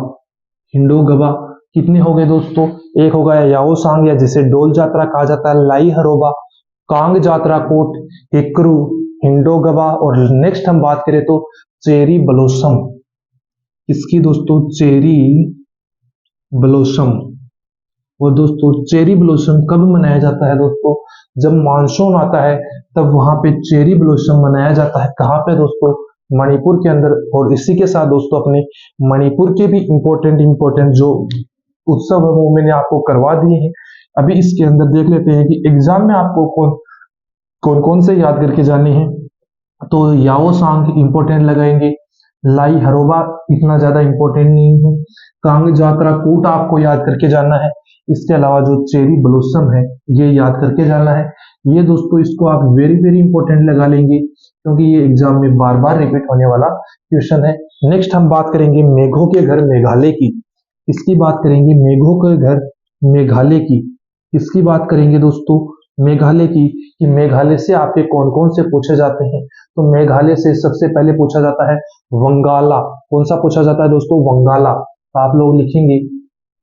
हिंडो गबा। कितने हो गए दोस्तों? एक हो गया याओ सांग, या जिसे डोल जात्रा कहा जाता है, लाई हरोबा, कांग जात्रा कोट, हिकरू, हिंडो गबा। और नेक्स्ट हम बात करें तो चेरी ब्लॉसम। इसकी दोस्तों चेरी ब्लॉसम। और दोस्तों चेरी ब्लॉसम कब मनाया जाता है दोस्तों? जब मानसून आता है तब वहां पे चेरी ब्लॉसम मनाया जाता है। कहाँ पे दोस्तों? मणिपुर के अंदर। और इसी के साथ दोस्तों अपने मणिपुर के भी इंपॉर्टेंट जो उत्सव है वो मैंने आपको करवा दिए हैं। अभी इसके अंदर देख लेते हैं कि एग्जाम में आपको कौन कौन कौन से याद करके जाने हैं। तो याओ सांग इंपॉर्टेंट लगाएंगे, लाई हरोबा इतना ज्यादा इंपॉर्टेंट नहीं है, कांग जात्रा कूट आपको याद करके जाना है। इसके अलावा जो चेरी ब्लॉसम है ये याद करके जाना है। ये दोस्तों इसको आप वेरी वेरी इंपॉर्टेंट लगा लेंगे क्योंकि ये एग्जाम में बार बार रिपीट होने वाला क्वेश्चन है। नेक्स्ट हम बात करेंगे मेघों के घर मेघालय की। इसकी बात करेंगे मेघों के घर मेघालय की। इसकी बात करेंगे दोस्तों मेघालय की, कि मेघालय से आपके कौन कौन से पूछे जाते हैं। तो मेघालय से सबसे पहले पूछा जाता है वंगाला। कौन सा पूछा जाता है दोस्तों? वंगाला। तो आप लोग लिखेंगे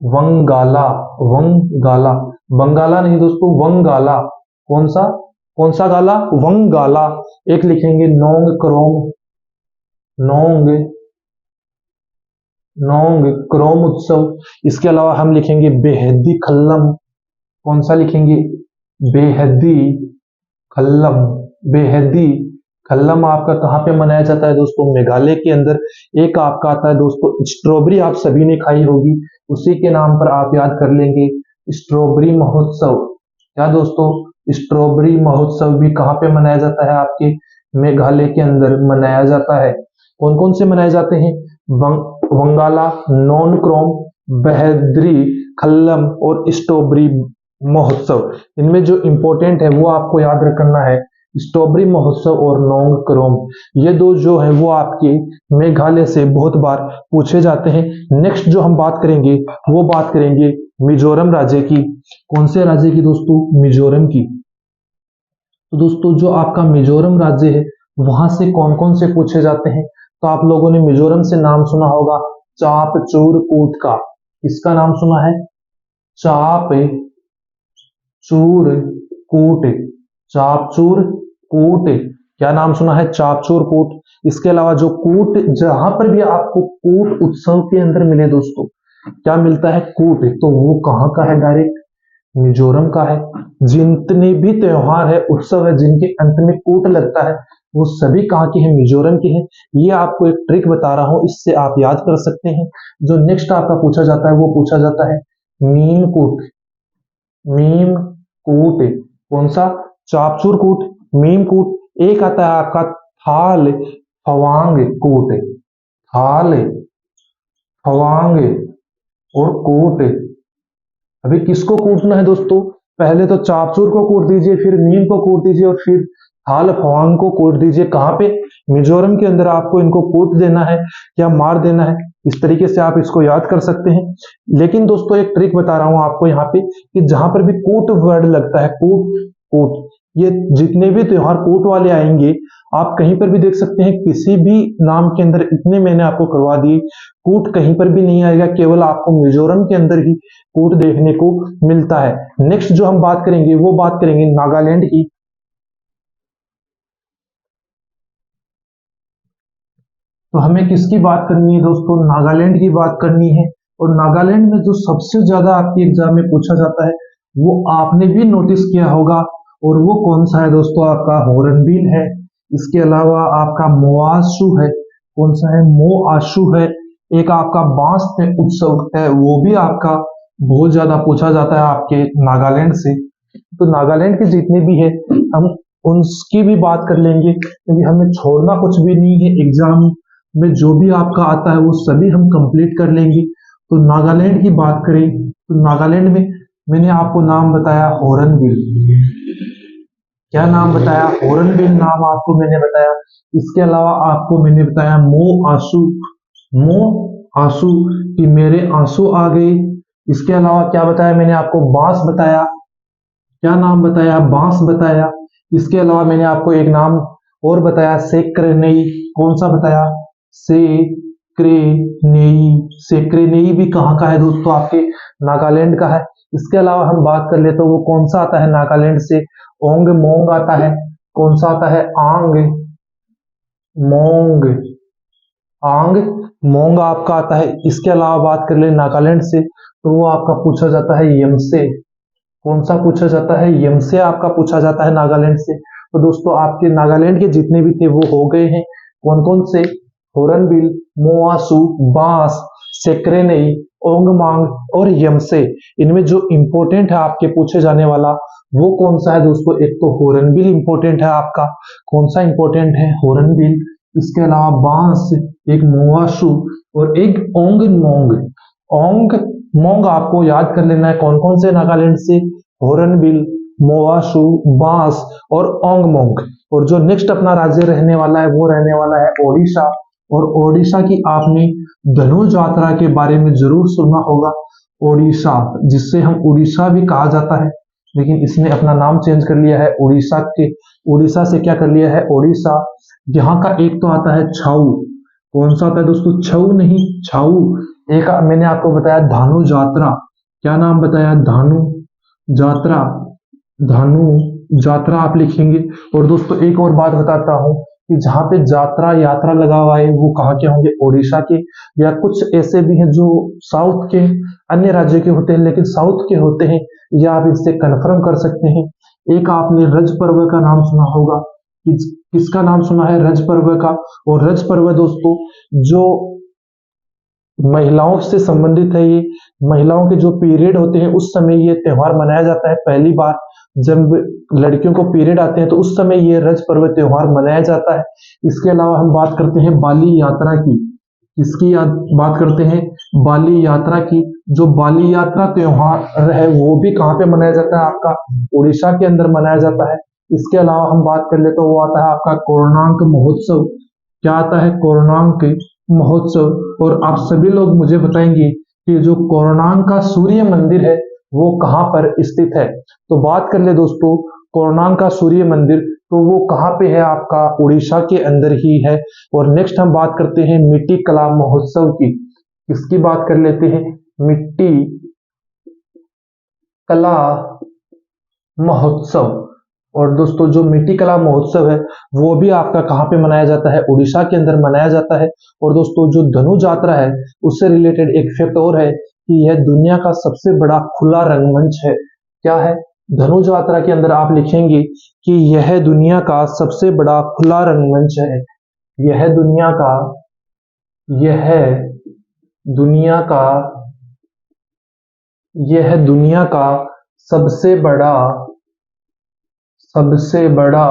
वंगाला, वंगाला, बंगाला नहीं दोस्तों, वंगाला। कौन सा गाला? वंगाला। एक लिखेंगे नोंग क्रोम, नोंग, नोंग क्रोम उत्सव। इसके अलावा हम लिखेंगे बेहदी खल्लम। कौन सा लिखेंगे? बेहदी खल्लम, बेहदी खल्लम आपका कहाँ पे मनाया जाता है दोस्तों? मेघालय के अंदर। एक आपका आता है दोस्तों स्ट्रॉबेरी, आप सभी ने खाई होगी, उसी के नाम पर आप याद कर लेंगे स्ट्रॉबेरी महोत्सव। क्या दोस्तों? स्ट्रॉबेरी महोत्सव भी कहाँ पे मनाया जाता है? आपके मेघालय के अंदर मनाया जाता है। कौन कौन से मनाए जाते हैं? वंगाला, नॉन क्रोम, बेहद्री खल्लम और स्ट्रॉबेरी महोत्सव। इनमें जो इंपॉर्टेंट है वो आपको याद रखना है, स्ट्रॉबेरी महोत्सव और नोंग क्रोम। ये दो जो है वो आपके मेघालय से बहुत बार पूछे जाते हैं। नेक्स्ट जो हम बात करेंगे वो बात करेंगे मिजोरम राज्य की। कौन से राज्य की दोस्तों? मिजोरम की। तो दोस्तों जो आपका मिजोरम राज्य है वहां से कौन कौन से पूछे जाते हैं? तो आप लोगों ने मिजोरम से नाम सुना होगा चाप चूर कूट का। इसका नाम सुना है चाप चूर कूट, चापचूर कूट। क्या नाम सुना है? चापचूर कूट। इसके अलावा जो कूट, जहां पर भी आपको कूट उत्सव के अंदर मिले दोस्तों, क्या मिलता है? कूट। तो वो कहां का है? डायरेक्ट मिजोरम का है। जितने भी त्योहार है, उत्सव है, जिनके अंत में कूट लगता है वो सभी कहाँ के हैं? मिजोरम के हैं। ये आपको एक ट्रिक बता रहा हूं, इससे आप याद कर सकते हैं। जो नेक्स्ट आपका पूछा जाता है वो पूछा जाता है मीम कूट, मीम कूट। कौन सा? चापचूर कूट, मीम कूट। एक आता है आपका थाल फवांग कूट, थाल फवांग और कूट। अभी किसको कूटना है दोस्तों? पहले तो चापचूर को कूट दीजिए, फिर मीम को कूट दीजिए और फिर थाल फवांग को कूट दीजिए। कहां पे? मिजोरम के अंदर आपको इनको कूट देना है या मार देना है। इस तरीके से आप इसको याद कर सकते हैं। लेकिन दोस्तों एक ट्रिक बता रहा हूं आपको यहाँ पे, कि जहां पर भी कूट वर्ड लगता है, कूट कूट, ये जितने भी त्योहार कूट वाले आएंगे आप कहीं पर भी देख सकते हैं, किसी भी नाम के अंदर इतने मैंने आपको करवा दिए, कूट कहीं पर भी नहीं आएगा, केवल आपको मिजोरम के अंदर ही कूट देखने को मिलता है। नेक्स्ट जो हम बात करेंगे वो बात करेंगे नागालैंड की। तो हमें किसकी बात करनी है दोस्तों? नागालैंड की बात करनी है। और नागालैंड में जो सबसे ज्यादा आपके एग्जाम में पूछा जाता है वो आपने भी नोटिस किया होगा, और वो कौन सा है दोस्तों? आपका हॉर्नबिल है। इसके अलावा आपका मोआशु है। कौन सा है? मोआशु है। एक आपका बांस पे उत्सव है, वो भी आपका बहुत ज्यादा पूछा जाता है आपके नागालैंड से। तो नागालैंड के जितने भी है हम उनकी भी बात कर लेंगे, क्योंकि हमें छोड़ना कुछ भी नहीं है। एग्जाम में जो भी आपका आता है वो सभी हम कंप्लीट कर लेंगे। तो नागालैंड की बात करें तो नागालैंड में मैंने आपको नाम बताया हॉर्नबिल। क्या नाम बताया? हॉर्नबिल नाम आपको मैंने बताया। इसके अलावा आपको मैंने बताया मो आंसू, मो आंसू, कि मेरे आंसू आ गए, इसके अलावा क्या बताया मैंने आपको, बांस बताया। क्या नाम बताया, बांस बताया। इसके अलावा मैंने आपको एक नाम और बताया, सेक्रेनेई। कौन सा बताया, सेक्रेनेई। सेक्रेनेई भी कहाँ का है दोस्तों, आपके नागालैंड का है। इसके अलावा हम बात कर ले तो वो कौन सा आता है नागालैंड से, ओंग मोंग आता है। कौन सा आता है, आंग मोंग। आंग मोंग आपका आता है। इसके अलावा बात कर ले नागालैंड से तो वो आपका पूछा जाता है यमसे। कौन सा पूछा जाता है, यमसे आपका पूछा जाता है नागालैंड से। तो दोस्तों आपके नागालैंड के जितने भी थे वो हो गए हैं। कौन कौन से, होरनबिल, मोआसू, बांस, सेक्रेनेई, ओंगमांग और यमसे। इनमें जो इंपॉर्टेंट है आपके पूछे जाने वाला वो कौन सा है दोस्तों, एक तो होरनबिल इंपॉर्टेंट है आपका। कौन सा इंपॉर्टेंट है, होरनबिल। इसके अलावा बांस, एक मोआसू और एक ओंग मोंग। ओंग मोंग आपको याद कर लेना है कौन कौन से नागालैंड से, होरनबिल, मोआशू, बांस और ओंगमोंग। और जो नेक्स्ट अपना राज्य रहने वाला है वो रहने वाला है ओडिशा। और ओडिशा की आपने धनु यात्रा के बारे में जरूर सुना होगा। ओडिशा, जिससे हम उड़ीसा भी कहा जाता है, लेकिन इसने अपना नाम चेंज कर लिया है उड़ीसा के, उड़ीसा से क्या कर लिया है, ओडिशा। यहाँ का एक तो आता है छाऊ। कौन सा आता है दोस्तों, छऊ नहीं, छाऊ। एक मैंने आपको बताया धानु यात्रा। क्या नाम बताया, धानु यात्रा। धानु यात्रा आप लिखेंगे। और दोस्तों एक और बात बताता हूं कि जहां पे यात्रा यात्रा लगा हुआ है वो कहाँ के होंगे, ओडिशा के। या कुछ ऐसे भी हैं जो साउथ के अन्य राज्य के होते हैं लेकिन साउथ के होते हैं, या आप इससे कंफर्म कर सकते हैं। एक आपने रज पर्व का नाम सुना होगा, किसका नाम सुना है, रज पर्व का। और रज पर्व दोस्तों जो महिलाओं से संबंधित है, ये महिलाओं के जो पीरियड होते हैं उस समय ये त्योहार मनाया जाता है। पहली बार जब लड़कियों को पीरियड आते हैं तो उस समय ये रज पर्व त्योहार मनाया जाता है। इसके अलावा हम बात करते हैं बाली यात्रा की। इसकी बात करते हैं बाली यात्रा की। जो बाली यात्रा त्योहार है वो भी कहाँ पे मनाया जाता है, आपका उड़ीसा के अंदर मनाया जाता है। इसके अलावा हम बात कर ले तो वो आता है आपका कोणार्क महोत्सव। क्या आता है, कोणार्क महोत्सव। और आप सभी लोग मुझे बताएंगे कि जो कोणार्क का सूर्य मंदिर है वो कहाँ पर स्थित है। तो बात कर ले दोस्तों कोणार्क का सूर्य मंदिर, तो वो कहाँ पे है, आपका उड़ीसा के अंदर ही है। और नेक्स्ट हम बात करते हैं मिट्टी कला महोत्सव की। इसकी बात कर लेते हैं, मिट्टी कला महोत्सव। और दोस्तों जो मिट्टी कला महोत्सव है वो भी आपका कहाँ पे मनाया जाता है, उड़ीसा के अंदर मनाया जाता है। और दोस्तों जो धनु यात्रा है उससे रिलेटेड एक फैक्ट और है कि यह दुनिया का सबसे बड़ा खुला रंगमंच है। क्या है, धनु यात्रा के अंदर आप लिखेंगे कि यह दुनिया का सबसे बड़ा खुला रंगमंच है। यह दुनिया का, यह दुनिया का, यह दुनिया का सबसे बड़ा, सबसे बड़ा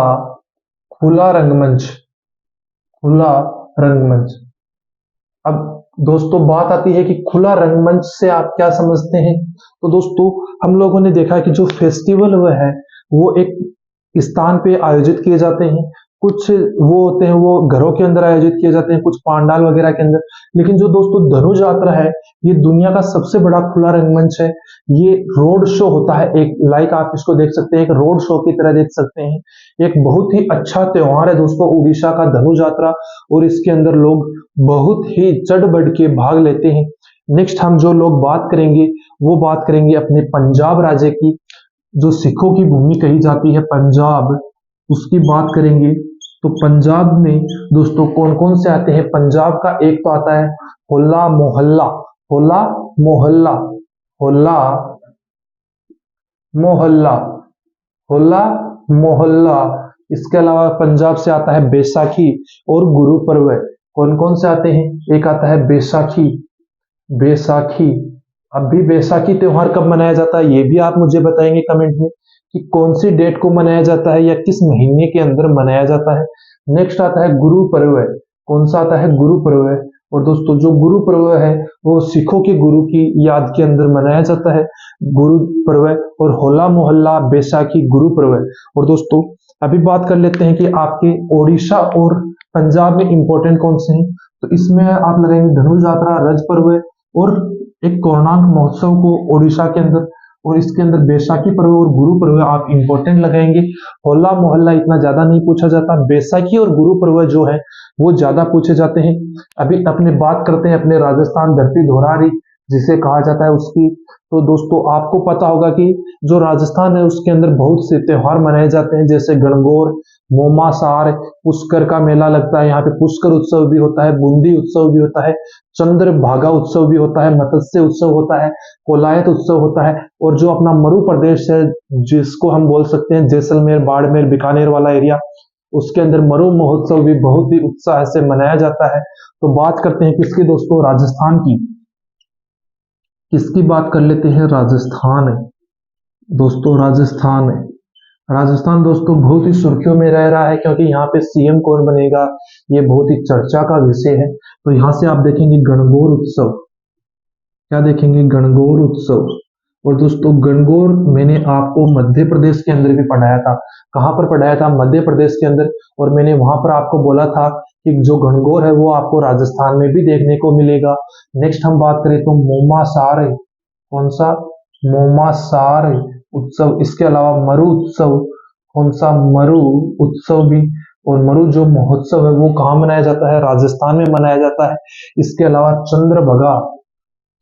खुला रंगमंच, खुला रंगमंच। अब दोस्तों बात आती है कि खुला रंगमंच से आप क्या समझते हैं। तो दोस्तों हम लोगों ने देखा कि जो फेस्टिवल हुआ है वो एक स्थान पे आयोजित किए जाते हैं। कुछ वो होते हैं वो घरों के अंदर आयोजित किए जाते हैं, कुछ पांडाल वगैरह के अंदर। लेकिन जो दोस्तों धनु यात्रा है ये दुनिया का सबसे बड़ा खुला रंगमंच है। ये रोड शो होता है, एक लाइक आप इसको देख सकते हैं, एक रोड शो की तरह देख सकते हैं। एक बहुत ही अच्छा त्योहार है दोस्तों उड़ीसा का धनु यात्रा। और इसके अंदर लोग बहुत ही चढ़ बढ़ के भाग लेते हैं। नेक्स्ट हम जो लोग बात करेंगे वो बात करेंगे अपने पंजाब राज्य की, जो सिखों की भूमि कही जाती है पंजाब, उसकी बात करेंगे। तो पंजाब में दोस्तों कौन कौन से आते हैं, पंजाब का एक तो आता है होला मोहल्ला। होला मोहल्ला, होला मोहल्ला, होला मोहल्ला। इसके अलावा पंजाब से आता है बैसाखी और गुरु पर्व। कौन कौन से आते हैं, एक आता है बैसाखी, बैसाखी। अब भी बैसाखी त्योहार कब मनाया जाता है ये भी आप मुझे बताएंगे कमेंट में कि कौन सी डेट को मनाया जाता है या किस महीने के अंदर मनाया जाता है। नेक्स्ट आता है गुरु पर्व। कौन सा आता है, गुरु पर्व। और दोस्तों जो गुरु पर्व है वो सिखों के गुरु की याद के अंदर मनाया जाता है, गुरु पर्व। और होला मोहल्ला, बैसाखी, गुरु पर्व। और दोस्तों अभी बात कर लेते हैं कि आपके ओडिशा और पंजाब में इंपॉर्टेंट कौन से हैं। तो इसमें आप लगाएंगे धनु यात्रा, रज पर्व और एक कोणार्क महोत्सव को ओडिशा के अंदर, और इसके अंदर बैसाखी पर्व और गुरु पर्व आप इंपॉर्टेंट लगाएंगे। होला मोहल्ला इतना ज्यादा नहीं पूछा जाता, बैसाखी और गुरु पर्व जो है वो ज्यादा पूछे जाते हैं। अभी अपने बात करते हैं अपने राजस्थान धरती धोरारी जिसे कहा जाता है उसकी। तो दोस्तों आपको पता होगा कि जो राजस्थान है उसके अंदर बहुत से त्योहार मनाए जाते हैं, जैसे गणगौर, मोमासार, पुष्कर का मेला लगता है, यहाँ पे पुष्कर उत्सव भी होता है, बूंदी उत्सव भी होता है, चंद्रभागा उत्सव भी होता है, मत्स्य उत्सव होता है, कोलायत उत्सव होता है, और जो अपना मरु प्रदेश है जिसको हम बोल सकते हैं जैसलमेर, बाड़मेर, बीकानेर वाला एरिया, उसके अंदर मरु महोत्सव भी बहुत ही उत्साह से मनाया जाता है। तो बात करते हैं किसकी दोस्तों, राजस्थान की। किसकी बात कर लेते हैं, राजस्थान है दोस्तों, राजस्थान है। राजस्थान दोस्तों बहुत ही सुर्खियों में रह रहा है क्योंकि यहाँ पे सीएम कौन बनेगा ये बहुत ही चर्चा का विषय है। तो यहाँ से आप देखेंगे गणगौर उत्सव, क्या देखेंगे, गणगौर उत्सव। और दोस्तों गणगौर मैंने आपको मध्य प्रदेश के अंदर भी पढ़ाया था। कहाँ पर पढ़ाया था, मध्य प्रदेश के अंदर। और मैंने वहां पर आपको बोला था कि जो गणगौर है वो आपको राजस्थान में भी देखने को मिलेगा। नेक्स्ट हम बात करें तो मोमासार, कौन सा, मोमासार उत्सव। इसके अलावा मरु उत्सव, कौन सा, मरु उत्सव भी। और मरु जो महोत्सव है वो कहाँ मनाया जाता है, राजस्थान में मनाया जाता है। इसके अलावा चंद्रभागा,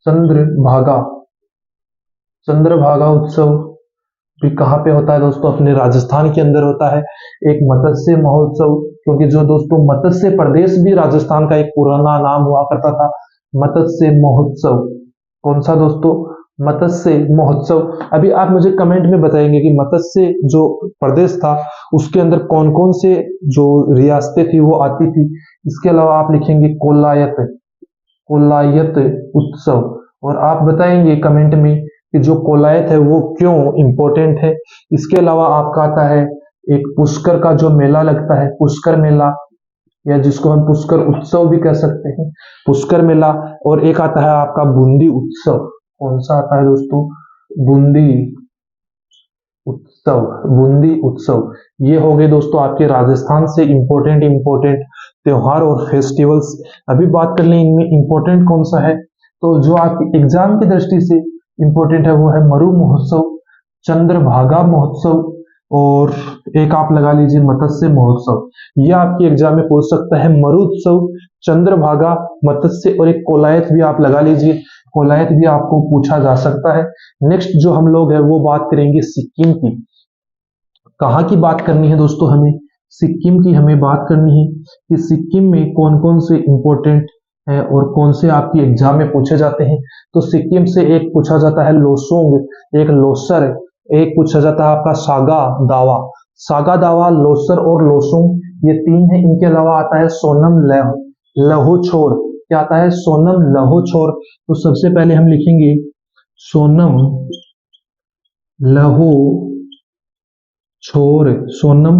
चंद्रभागा, चंद्रभागा उत्सव भी कहाँ पे होता है दोस्तों, अपने राजस्थान के अंदर होता है। एक मत्स्य महोत्सव, क्योंकि जो दोस्तों मत्स्य प्रदेश भी राजस्थान का एक पुराना नाम हुआ करता था, मत्स्य महोत्सव। कौन सा दोस्तों, मत्स्य महोत्सव। अभी आप मुझे कमेंट में बताएंगे कि मत्स्य जो प्रदेश था उसके अंदर कौन कौन से जो रियासतें थी वो आती थी। इसके अलावा आप लिखेंगे कोलायत, कोलायत उत्सव। और आप बताएंगे कमेंट में कि जो कोलायत है वो क्यों इंपॉर्टेंट है। इसके अलावा आपका आता है एक पुष्कर का जो मेला लगता है, पुष्कर मेला, या जिसको हम पुष्कर उत्सव भी कह सकते हैं, पुष्कर मेला। और एक आता है आपका बूंदी उत्सव। कौन सा आता है दोस्तों, बूंदी उत्सव, बूंदी उत्सव। ये हो गए दोस्तों आपके राजस्थान से इंपॉर्टेंट त्योहार और फेस्टिवल्स। अभी बात कर लें इनमें इंपॉर्टेंट कौन सा है, तो जो आपके एग्जाम की दृष्टि से इंपॉर्टेंट है वो है मरु महोत्सव, चंद्रभागा महोत्सव, और एक आप लगा लीजिए मत्स्य महोत्सव। ये आपके एग्जाम में पूछ सकता है, मरु उत्सव, चंद्रभागा, मत्स्य, और एक कोलायत भी आप लगा लीजिए, कोलायत भी आपको पूछा जा सकता है। नेक्स्ट जो हम लोग है वो बात करेंगे सिक्किम की। कहाँ की बात करनी है दोस्तों, हमें सिक्किम की हमें बात करनी है कि सिक्किम में कौन कौन से इंपॉर्टेंट है और कौन से आपकी एग्जाम में पूछे जाते हैं। तो सिक्किम से एक पूछा जाता है लोसुंग, एक लोसर, एक पूछा जाता है आपका सागा दावा। सागा दावा, लोसर और लोसुंग ये तीन है। इनके अलावा आता है सोनम लहोछोर। क्या आता है, सोनम लहोछोर। तो सबसे पहले हम लिखेंगे सोनम लहोछोर, सोनम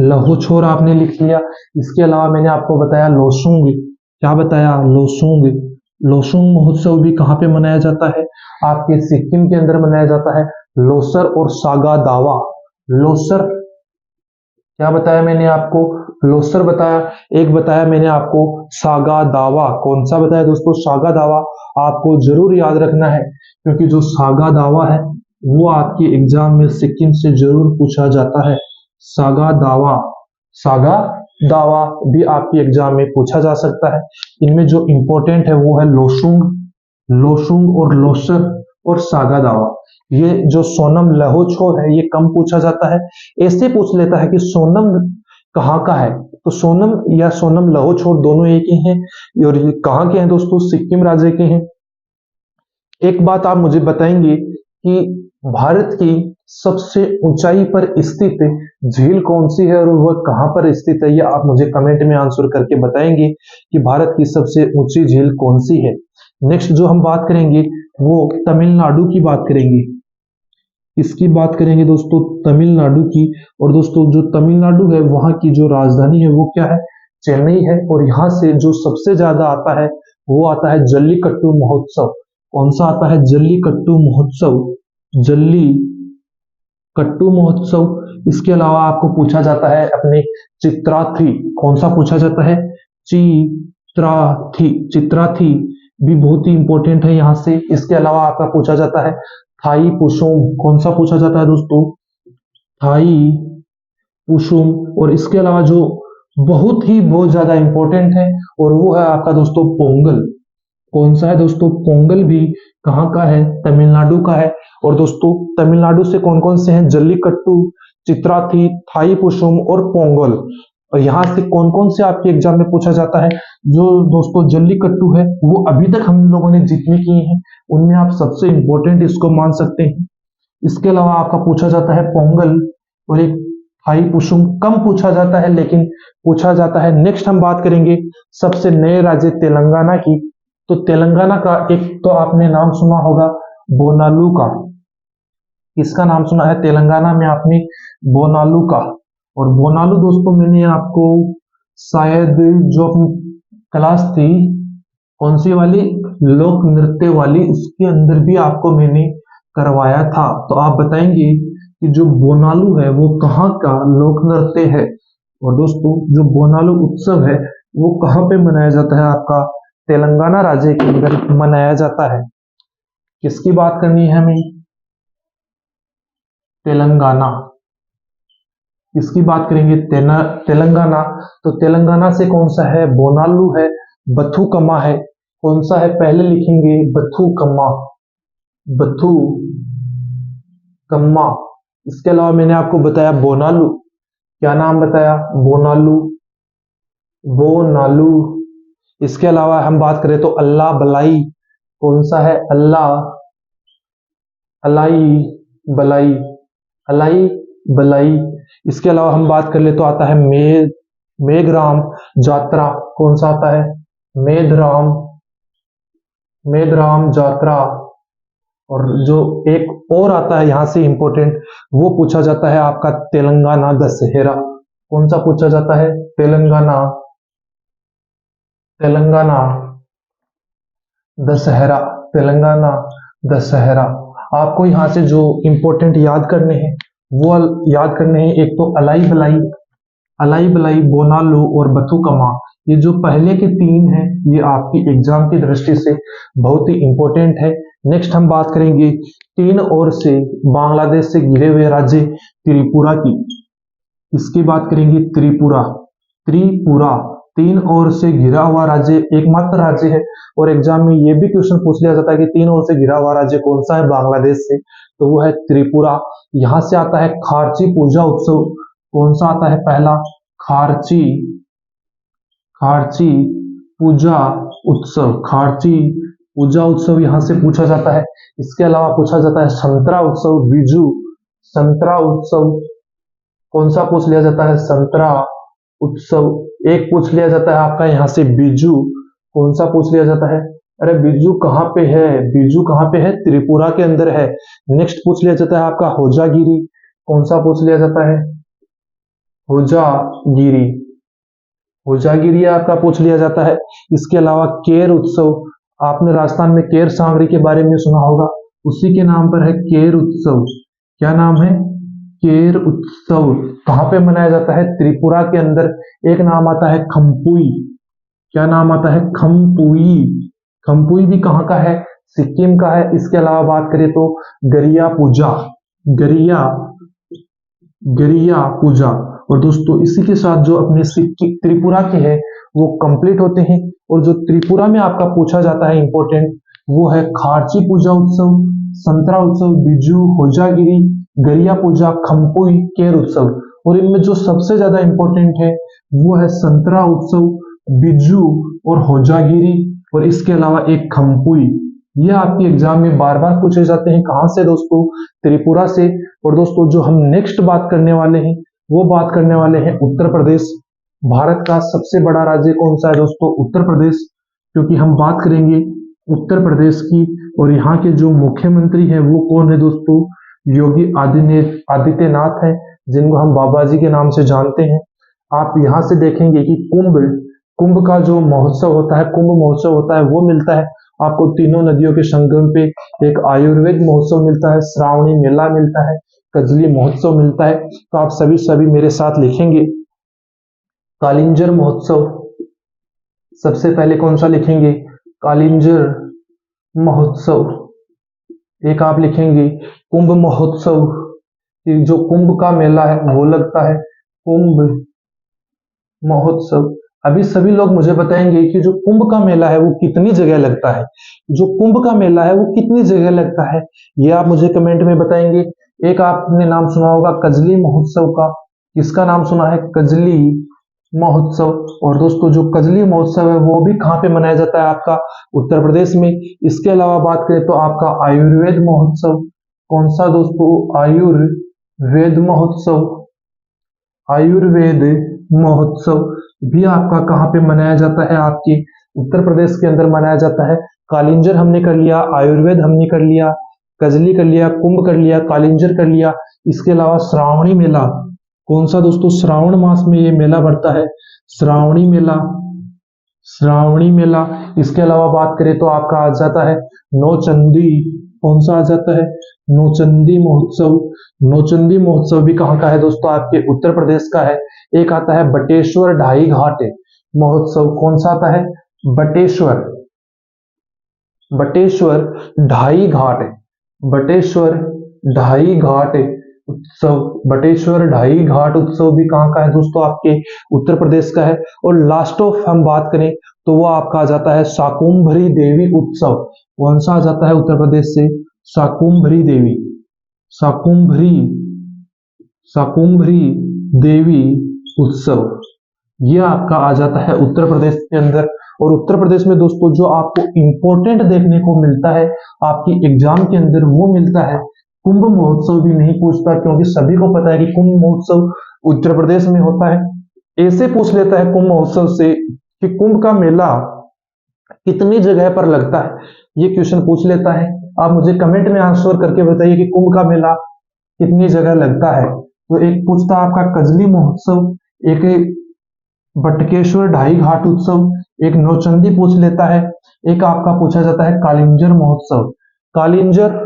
लहोछोर आपने लिख लिया। इसके अलावा मैंने आपको बताया लोसुंग, क्या बताया, लोसुंग। लोसुंग महोत्सव भी कहाँ पे मनाया जाता है, आपके सिक्किम के अंदर मनाया जाता है। लोसर और सागा दावा, लोसर क्या बताया मैंने आपको, लोसर बताया। एक बताया मैंने आपको सागा दावा। कौन सा बताया दोस्तों, सागा दावा। आपको जरूर याद रखना है क्योंकि जो सागा दावा है वो आपके एग्जाम में सिक्किम से जरूर पूछा जाता है। सागा दावा, सागा दावा भी आपके एग्जाम में पूछा जा सकता है। इनमें जो इंपॉर्टेंट है वो है लोसुंग, लोसुंग और लोसर और सागा दावा। ये जो सोनम लहोछोर है ये कम पूछा जाता है। ऐसे पूछ लेता है कि सोनम कहाँ का है, तो सोनम या सोनम लहोछोर दोनों एक ही हैं। और ये कहाँ के हैं दोस्तों, सिक्किम राज्य के हैं। एक बात आप मुझे बताएंगे कि भारत की सबसे ऊंचाई पर स्थित झील कौन सी है और वह कहां पर स्थित है, ये आप मुझे कमेंट में आंसर करके बताएंगे कि भारत की सबसे ऊंची झील कौन सी है। नेक्स्ट जो हम बात करेंगे वो तमिलनाडु की बात करेंगे। इसकी बात करेंगे दोस्तों तमिलनाडु की। और दोस्तों जो तमिलनाडु है वहां की जो राजधानी है वो क्या है, चेन्नई है। और यहाँ से जो सबसे ज्यादा आता है वो आता है जल्लीकट्टू महोत्सव। कौन सा आता है, जल्लीकट्टू महोत्सव, जल्लीकट्टू महोत्सव। इसके अलावा आपको पूछा जाता है अपने चित्राथी। कौन सा पूछा जाता है, चित्राथी, चित्राथी भी बहुत ही इंपॉर्टेंट है यहाँ से। इसके अलावा आपका पूछा जाता है थाई पुसोम, कौन सा पूछा जाता है दोस्तों, थाई पुसोम। और इसके अलावा जो बहुत ज्यादा इंपॉर्टेंट है और वो है आपका दोस्तों पोंगल। कौन सा है दोस्तों, पोंगल भी कहाँ का है, तमिलनाडु का है। और दोस्तों तमिलनाडु से कौन कौन से हैं, जल्लीकट्टू, चित्राथी, थाई पुसुम और पोंगल। और यहाँ से कौन कौन से आपके एग्जाम में पूछा जाता है, जो दोस्तों जल्लीकट्टू है वो अभी तक हम लोगों ने जितने किए हैं उनमें आप सबसे इंपॉर्टेंट इसको मान सकते हैं। इसके अलावा आपका पूछा जाता है पोंगल और एक थाई पुसुम कम पूछा जाता है लेकिन पूछा जाता है। नेक्स्ट हम बात करेंगे सबसे नए राज्य तेलंगाना की। तो तेलंगाना का एक तो आपने नाम सुना होगा बोनालू का, इसका नाम सुना है तेलंगाना में आपने बोनालू का। और बोनालू दोस्तों मैंने आपको शायद जो अपनी क्लास थी कौन सी वाली, लोक नृत्य वाली, उसके अंदर भी आपको मैंने करवाया था। तो आप बताएंगे कि जो बोनालू है वो कहाँ का लोक नृत्य है। और दोस्तों जो बोनालू उत्सव है वो कहाँ पे मनाया जाता है, आपका तेलंगाना राज्य के अंदर मनाया जाता है। किसकी बात करनी है हमें, तेलंगाना। किसकी बात करेंगे, तेलंगाना। तो तेलंगाना से कौन सा है, बोनालू है, बथुकम्मा है। कौन सा है, पहले लिखेंगे बथुकम्मा, बथुकम्मा। इसके अलावा मैंने आपको बताया बोनालू, क्या नाम बताया, बोनालू, बोनालू। इसके अलावा हम बात करें तो अल्लाह बलाई, कौन सा है, अल्लाह, अलाई बलाई, अलाई बलाई। इसके अलावा हम बात कर ले तो आता है मेघराम जात्रा। कौन सा आता है, मेघराम, मेघराम जात्रा। और जो एक और आता है यहां से इंपॉर्टेंट, वो पूछा जाता है आपका तेलंगाना दशहरा। कौन सा पूछा जाता है, तेलंगाना, तेलंगाना दशहरा, तेलंगाना दशहरा। आपको यहाँ से जो इंपॉर्टेंट याद करने हैं वो याद करने हैं। एक तो अलाई बलाई, अलाई बलाई, बोनालू और बथुकम्मा। ये जो पहले के तीन हैं ये आपकी एग्जाम की दृष्टि से बहुत ही इंपॉर्टेंट है। नेक्स्ट हम बात करेंगे तीन ओर से बांग्लादेश से घिरे हुए राज्य त्रिपुरा की। इसकी बात करेंगे त्रिपुरा, त्रिपुरा तीन ओर से घिरा हुआ राज्य, एकमात्र राज्य है। और एग्जाम में ये भी क्वेश्चन पूछ लिया जाता है कि तीन ओर से घिरा हुआ राज्य कौन सा है बांग्लादेश से, तो वो है त्रिपुरा। यहां से आता है खारची पूजा उत्सव। कौन सा आता है, पहला खारची, खारची पूजा उत्सव, खारची पूजा उत्सव यहां से पूछा जाता है। इसके अलावा पूछा जाता है संतरा उत्सव, बीजू संतरा उत्सव। कौन सा पूछ लिया जाता है, संतरा उत्सव। एक पूछ लिया जाता है आपका यहाँ से बीजू, कौन सा पूछ लिया जाता है, अरे बीजू कहाँ पे है, बीजू कहाँ पे है, त्रिपुरा के अंदर है। नेक्स्ट पूछ लिया जाता है आपका होजागिरी। कौन सा पूछ लिया जाता है, होजागिरी, होजागिरी आपका पूछ लिया जाता है। इसके अलावा केर उत्सव, आपने राजस्थान में केर सांगरी के बारे में सुना होगा, उसी के नाम पर है केर उत्सव। क्या नाम है, केर उत्सव। कहां पे मनाया जाता है, त्रिपुरा के अंदर। एक नाम आता है खम्पुई, क्या नाम आता है, खम्पुई। खम्पुई भी कहां का है, सिक्किम का है। इसके अलावा बात करें तो गरिया पूजा, गरिया, गरिया पूजा। और दोस्तों इसी के साथ जो अपने त्रिपुरा के है वो कंप्लीट होते हैं। और जो त्रिपुरा में आपका पूछा जाता है इंपॉर्टेंट, वो है खारची पूजा उत्सव, संतरा उत्सव, बिजू, होजागिरी, गरिया पूजा, खम्पुई, केर उत्सव। और इनमें जो सबसे ज्यादा इंपॉर्टेंट है वो है संतरा उत्सव, बिजू और होजागिरी। और इसके अलावा एक खम्पुई। ये आपके एग्जाम में बार बार पूछे जाते हैं। कहां से दोस्तों, त्रिपुरा से। और दोस्तों जो हम नेक्स्ट बात करने वाले हैं वो बात करने वाले हैं उत्तर प्रदेश। भारत का सबसे बड़ा राज्य कौन सा है दोस्तों, उत्तर प्रदेश। क्योंकि हम बात करेंगे उत्तर प्रदेश की। और यहाँ के जो मुख्यमंत्री है वो कौन है दोस्तों, योगी आदित्यनाथ है, जिनको हम बाबा जी के नाम से जानते हैं। आप यहाँ से देखेंगे कि कुंभ का जो महोत्सव होता है, कुंभ महोत्सव होता है, वो मिलता है आपको तीनों नदियों के संगम पे। एक आयुर्वेद महोत्सव मिलता है, श्रावणी मेला मिलता है, कजली महोत्सव मिलता है। तो आप सभी मेरे साथ लिखेंगे, कालिंजर महोत्सव। सबसे पहले कौन सा लिखेंगे, कालिंजर महोत्सव। एक आप लिखेंगे कुंभ महोत्सव, कि जो कुंभ का मेला है वो लगता है कुंभ महोत्सव। अभी सभी लोग मुझे बताएंगे कि जो कुंभ का मेला है वो कितनी जगह लगता है, जो कुंभ का मेला है वो कितनी जगह लगता है, ये आप मुझे कमेंट में बताएंगे। एक आपने नाम सुना होगा कजली महोत्सव का, किसका नाम सुना है, कजली महोत्सव। और दोस्तों जो कजली महोत्सव है वो भी कहाँ पे मनाया जाता है, आपका उत्तर प्रदेश में। इसके अलावा बात करें तो आपका आयुर्वेद महोत्सव, कौन सा दोस्तों, आयुर्वेद महोत्सव। आयुर्वेद महोत्सव भी आपका कहाँ पे मनाया जाता है, आपके उत्तर प्रदेश के अंदर मनाया जाता है। कालिंजर हमने कर लिया, आयुर्वेद हमने कर लिया, कजली कर लिया, कुंभ कर लिया, कालिंजर कर लिया। इसके अलावा श्रावणी मेला, कौन सा दोस्तों, श्रावण मास में ये मेला बढ़ता है, श्रावणी मेला, श्रावणी मेला। इसके अलावा बात करें तो आपका आ जाता है नौचंदी, कौन सा आ जाता है, नौचंदी महोत्सव। नौचंदी महोत्सव भी कहाँ का है दोस्तों, आपके उत्तर प्रदेश का है। एक आता है बटेश्वर ढाई घाट महोत्सव, कौन सा आता है, बटेश्वर, बटेश्वर ढाई घाट, बटेश्वर ढाई घाट उत्सव। बटेश्वर ढाई घाट उत्सव भी कहाँ का है दोस्तों, आपके उत्तर प्रदेश का है। और लास्ट ऑफ हम बात करें तो वो आपका आ जाता है शाकुंभरी देवी उत्सव, कौन सा आ जाता है उत्तर प्रदेश से, शाकुंभरी देवी, शाकुंभरी, शाकुंभरी देवी उत्सव, ये आपका आ जाता है उत्तर प्रदेश के अंदर। और उत्तर प्रदेश में दोस्तों जो आपको इंपॉर्टेंट देखने को मिलता है आपकी एग्जाम के अंदर वो मिलता है, कुंभ महोत्सव भी नहीं पूछता, क्योंकि सभी को पता है कि कुंभ महोत्सव उत्तर प्रदेश में होता है। ऐसे पूछ लेता है कुंभ महोत्सव से कि कुंभ का मेला कितनी जगह पर लगता है, ये क्वेश्चन पूछ लेता है। आप मुझे कमेंट में आंसर करके बताइए कि कुंभ का मेला कितनी जगह लगता है। तो एक पूछता आपका कजली महोत्सव, एक बटकेश्वर ढाई घाट उत्सव, एक नौचंदी पूछ लेता है, एक आपका पूछा जाता है कालिंजर महोत्सव। कालिंजर,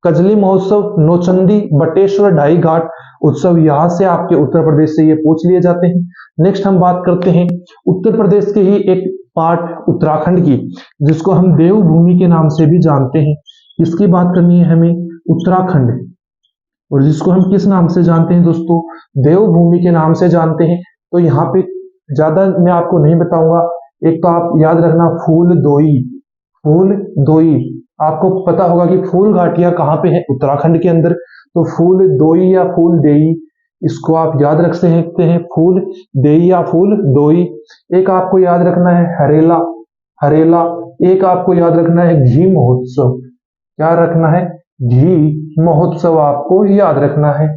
कजली महोत्सव, नौचंदी, बटेश्वर ढाई घाट उत्सव, यहां से आपके उत्तर प्रदेश से ये पूछ लिए जाते हैं। नेक्स्ट हम बात करते हैं उत्तर प्रदेश के ही एक पार्ट उत्तराखंड की, जिसको हम देवभूमि के नाम से भी जानते हैं। इसकी बात करनी है हमें, उत्तराखंड, और जिसको हम किस नाम से जानते हैं दोस्तों, देवभूमि के नाम से जानते हैं। तो यहाँ पे ज्यादा मैं आपको नहीं बताऊंगा, एक तो आप याद रखना फूल दोई, फूल दोई, आपको पता होगा कि फूल घाटियां कहाँ पे है, उत्तराखंड के अंदर। तो फूल दोई या फूल देई, इसको आप याद रख सकते हैं, फूल देई या फूल दोई। एक आपको याद रखना है हरेला, हरेला। एक आपको याद रखना है घी महोत्सव, क्या रखना है, घी महोत्सव आपको याद रखना है।